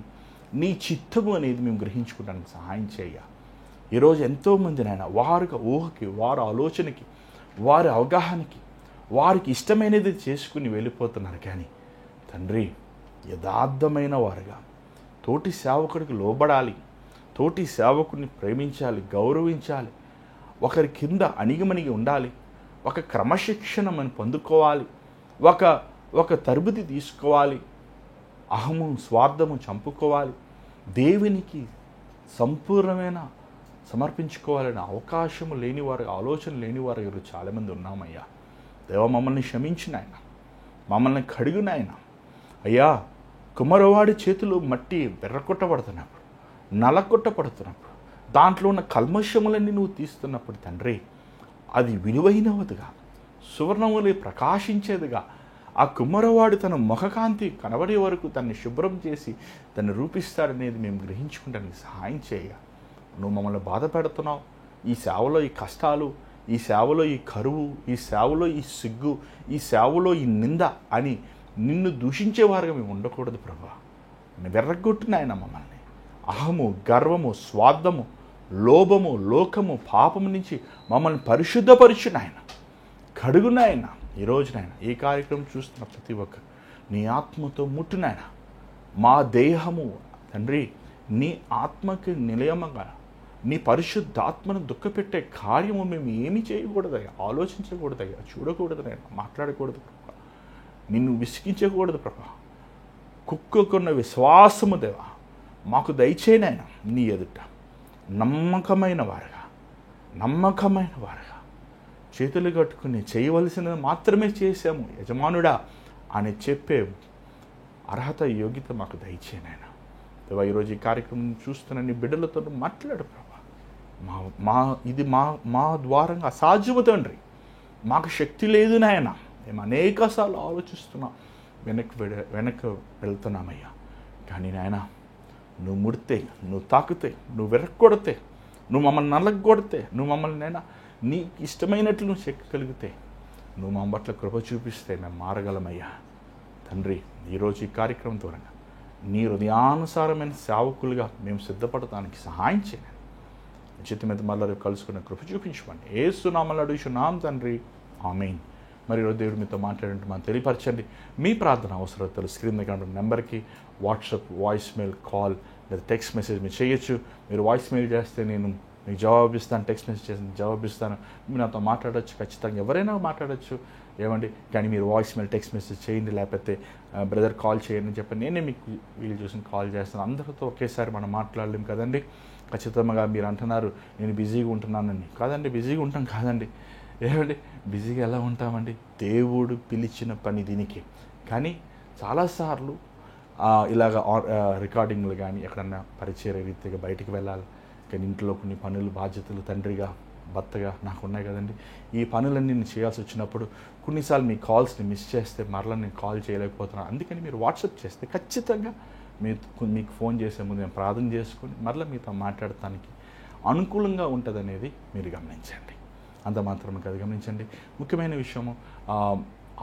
నీ చిత్తము అనేది మేము గ్రహించుకోవడానికి సహాయం చేయ. ఈరోజు ఎంతోమంది నాయన వారి ఊహకి, వారి ఆలోచనకి, వారి అవగాహనకి, వారికి ఇష్టమైనది చేసుకుని వెళ్ళిపోతున్నారు. కానీ తండ్రి, యథార్థమైన వారుగా తోటి సేవకుడికి లోబడాలి, తోటి సేవకుడిని ప్రేమించాలి, గౌరవించాలి, ఒకరి కింద అణిగిమణిగి ఉండాలి, ఒక క్రమశిక్షణ మనం పొందుకోవాలి, ఒక తరబితి తీసుకోవాలి, అహము స్వార్థము చంపుకోవాలి, దేవునికి సంపూర్ణమైన సమర్పించుకోవాలనే అవకాశము లేనివారు, ఆలోచన లేనివారు ఈరోజు చాలామంది ఉన్నామయ్యా. దేవ, మమ్మల్ని క్షమించిన ఆయన, మమ్మల్ని కడుగున ఆయన. అయ్యా, కుమ్మరవాడి చేతులు మట్టి బెర్రకొట్టబడుతున్నప్పుడు, నలకొట్టబడుతున్నప్పుడు, దాంట్లో ఉన్న కల్మషములన్నీ నువ్వు తీస్తున్నప్పుడు తండ్రి, అది విలువైనవదిగా, సువర్ణములే ప్రకాశించేదిగా, ఆ కుమ్మరవాడు తన ముఖకాంతి కనబడే వరకు తన్ని శుభ్రం చేసి తను రూపిస్తాడనేది మేము గ్రహించుకుంటానికి సహాయం చేయ. నువ్వు మమ్మల్ని బాధ పెడుతున్నావు. ఈ సేవలో ఈ కష్టాలు, ఈ సేవలో ఈ కరువు, ఈ సేవలో ఈ సిగ్గు, ఈ సేవలో ఈ నింద అని నిన్ను దూషించేవారుగా మేము ఉండకూడదు ప్రభువా. వెర్రగొట్టిన ఆయన మమ్మల్ని అహము, గర్వము, స్వార్థము, లోభము, లోకము, పాపము నుంచి మమ్మల్ని పరిశుద్ధపరిచిన ఆయన, కడుగున ఆయన. ఈరోజునైనా ఈ కార్యక్రమం చూస్తున్న ప్రతి ఒక్కరు నీ ఆత్మతో ముట్టునైనా, మా దేహము తండ్రి నీ ఆత్మకి నిలయమగా, నీ పరిశుద్ధాత్మను దుఃఖపెట్టే కార్యము మేము ఏమి చేయకూడదయ్యా, ఆలోచించకూడదయ్యా, చూడకూడదయ్యా, మాట్లాడకూడదు ప్రభా, నిన్ను విసిగించకూడదు ప్రభా. కుక్కుకున్న విశ్వాసము దేవా మాకు దయచేయనైనా నీ ఎదుట నమ్మకమైన వారుగా చేతులు కట్టుకుని చేయవలసినది మాత్రమే చేశాము యజమానుడా అని చెప్పే అర్హత, యోగ్యత మాకు దయచేయనైనా దేవా. ఈరోజు ఈ కార్యక్రమం చూస్తున్న నీ బిడ్డలతో మాట్లాడు ప్రభా. ఇది మా ద్వారంగా అసాధ్యము తండ్రి, మాకు శక్తి లేదు నాయన. మేము అనేకసార్లు ఆలోచిస్తున్నాం, వెనక్కి వెళ్తున్నామయ్యా. కానీ నాయన, నువ్వు ముడితే, నువ్వు తాకితే, నువ్వు వెరక్కొడితే, నువ్వు మమ్మల్ని నలగొడితే, నువ్వు మమ్మల్ని నైనా నీకు ఇష్టమైనట్లు నువ్వు చెక్కగలిగితే, నువ్వు మా పట్ల కృప చూపిస్తే మేము మారగలమయ్యా తండ్రి. ఈరోజు ఈ కార్యక్రమం ద్వారా నీ హృదయానుసారమైన సేవకులుగా మేము సిద్ధపడటానికి సహాయం చేయండి. చేతి మీద మళ్ళీ కలుసుకున్న కృప చూపించమండి. యేసునామములో అడుగుచున్నాం తండ్రి, ఆమేన్. మరి ఈరోజు దేవుడు మీతో మాట్లాడంటే మనం తెలియపరచండి. మీ ప్రార్థన అవసరతలు స్క్రీన్ మీద కనబడే నెంబర్కి వాట్సాప్, వాయిస్ మెయిల్, కాల్ లేదా టెక్స్ట్ మెసేజ్ మీరు చేయొచ్చు. మీరు వాయిస్ మెయిల్ చేస్తే నేను మీకు జవాబిస్తాను, టెక్స్ట్ మెసేజ్ చేసి జవాబిస్తాను. మీరు నాతో మాట్లాడచ్చు, ఖచ్చితంగా ఎవరైనా మాట్లాడచ్చు ఏమండి. కానీ మీరు వాయిస్ మెయిల్ టెక్స్ట్ మెసేజ్ చేయండి, లేకపోతే బ్రదర్ కాల్ చేయండి అని చెప్పి నేనే మీకు వీలు చూసి కాల్ చేస్తాను. అందరితో ఒకేసారి మనం మాట్లాడలేం కదండి. ఖచ్చితంగా మీరు అంటున్నారు నేను బిజీగా ఉంటున్నానని. కాదండి, బిజీగా ఉంటాం కాదండి. ఏమండి, బిజీగా ఎలా ఉంటామండి? దేవుడు పిలిచిన పని దీనికి. కానీ చాలాసార్లు ఇలాగ రికార్డింగ్లు కానీ ఎక్కడన్నా పరిచయ రీతిగా బయటికి వెళ్ళాలి, కానీ ఇంట్లో కొన్ని పనులు బాధ్యతలు తండ్రిగా భర్తగా నాకు ఉన్నాయి కదండి. ఈ పనులన్నీ నేను చేయాల్సి వచ్చినప్పుడు కొన్నిసార్లు మీ కాల్స్ని మిస్ చేస్తే మరలా నేను కాల్ చేయలేకపోతున్నాను. అందుకని మీరు వాట్సాప్ చేస్తే ఖచ్చితంగా మీకు ఫోన్ చేసే ముందు నేను ప్రార్థన చేసుకొని మరలా మీతో మాట్లాడటానికి అనుకూలంగా ఉంటుందనేది మీరు గమనించండి. అంత మాత్రమే కాదు, గమనించండి ముఖ్యమైన విషయము,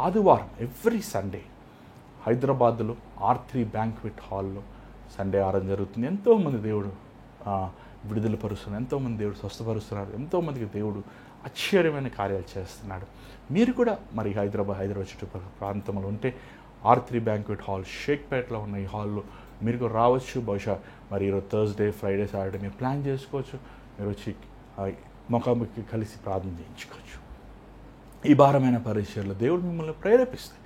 ఆదివారం ఎవ్రీ సండే హైదరాబాద్లో R3 బ్యాంక్వెట్ హాల్లో సండే ఆరాధన జరుగుతుంది. ఎంతోమంది దేవుడు విడుదల పరుస్తున్నారు, ఎంతోమంది దేవుడు స్వస్థపరుస్తున్నారు, ఎంతోమందికి దేవుడు ఆశ్చర్యమైన కార్యాలు చేస్తున్నాడు. మీరు కూడా మరి హైదరాబాద్ చుట్టుపక్కల ప్రాంతంలో ఉంటే R3 బ్యాంక్వెట్ హాల్ షేక్పేటలో ఉన్న ఈ హాల్లో మీరు కూడా రావచ్చు. బహుశా మరి ఈరోజు థర్స్డే, ఫ్రైడే, సాటర్డే మీరు ప్లాన్ చేసుకోవచ్చు. మీరు వచ్చి ముఖాముఖి కలిసి ప్రార్థన చేయించుకోవచ్చు. ఈ భారమైన పరిచర్లో దేవుడు మిమ్మల్ని ప్రేరేపిస్తే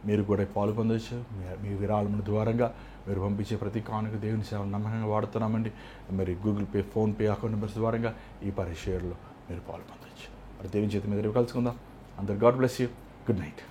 మీరు కూడా పాలు పొందవచ్చు. మీ విరాళముల ద్వారంగా మీరు పంపించే ప్రతి కానుక దేవుని సేవలు నమ్మకంగా వాడుతున్నామండి. మరి Google pay, PhonePe account numbers ద్వారంగా ఈ పరిచర్లో మీరు పాలు పొందవచ్చు. మరి దేవుని చేతి మీద కలుసుకుందాం. అందరు God bless you. Good night.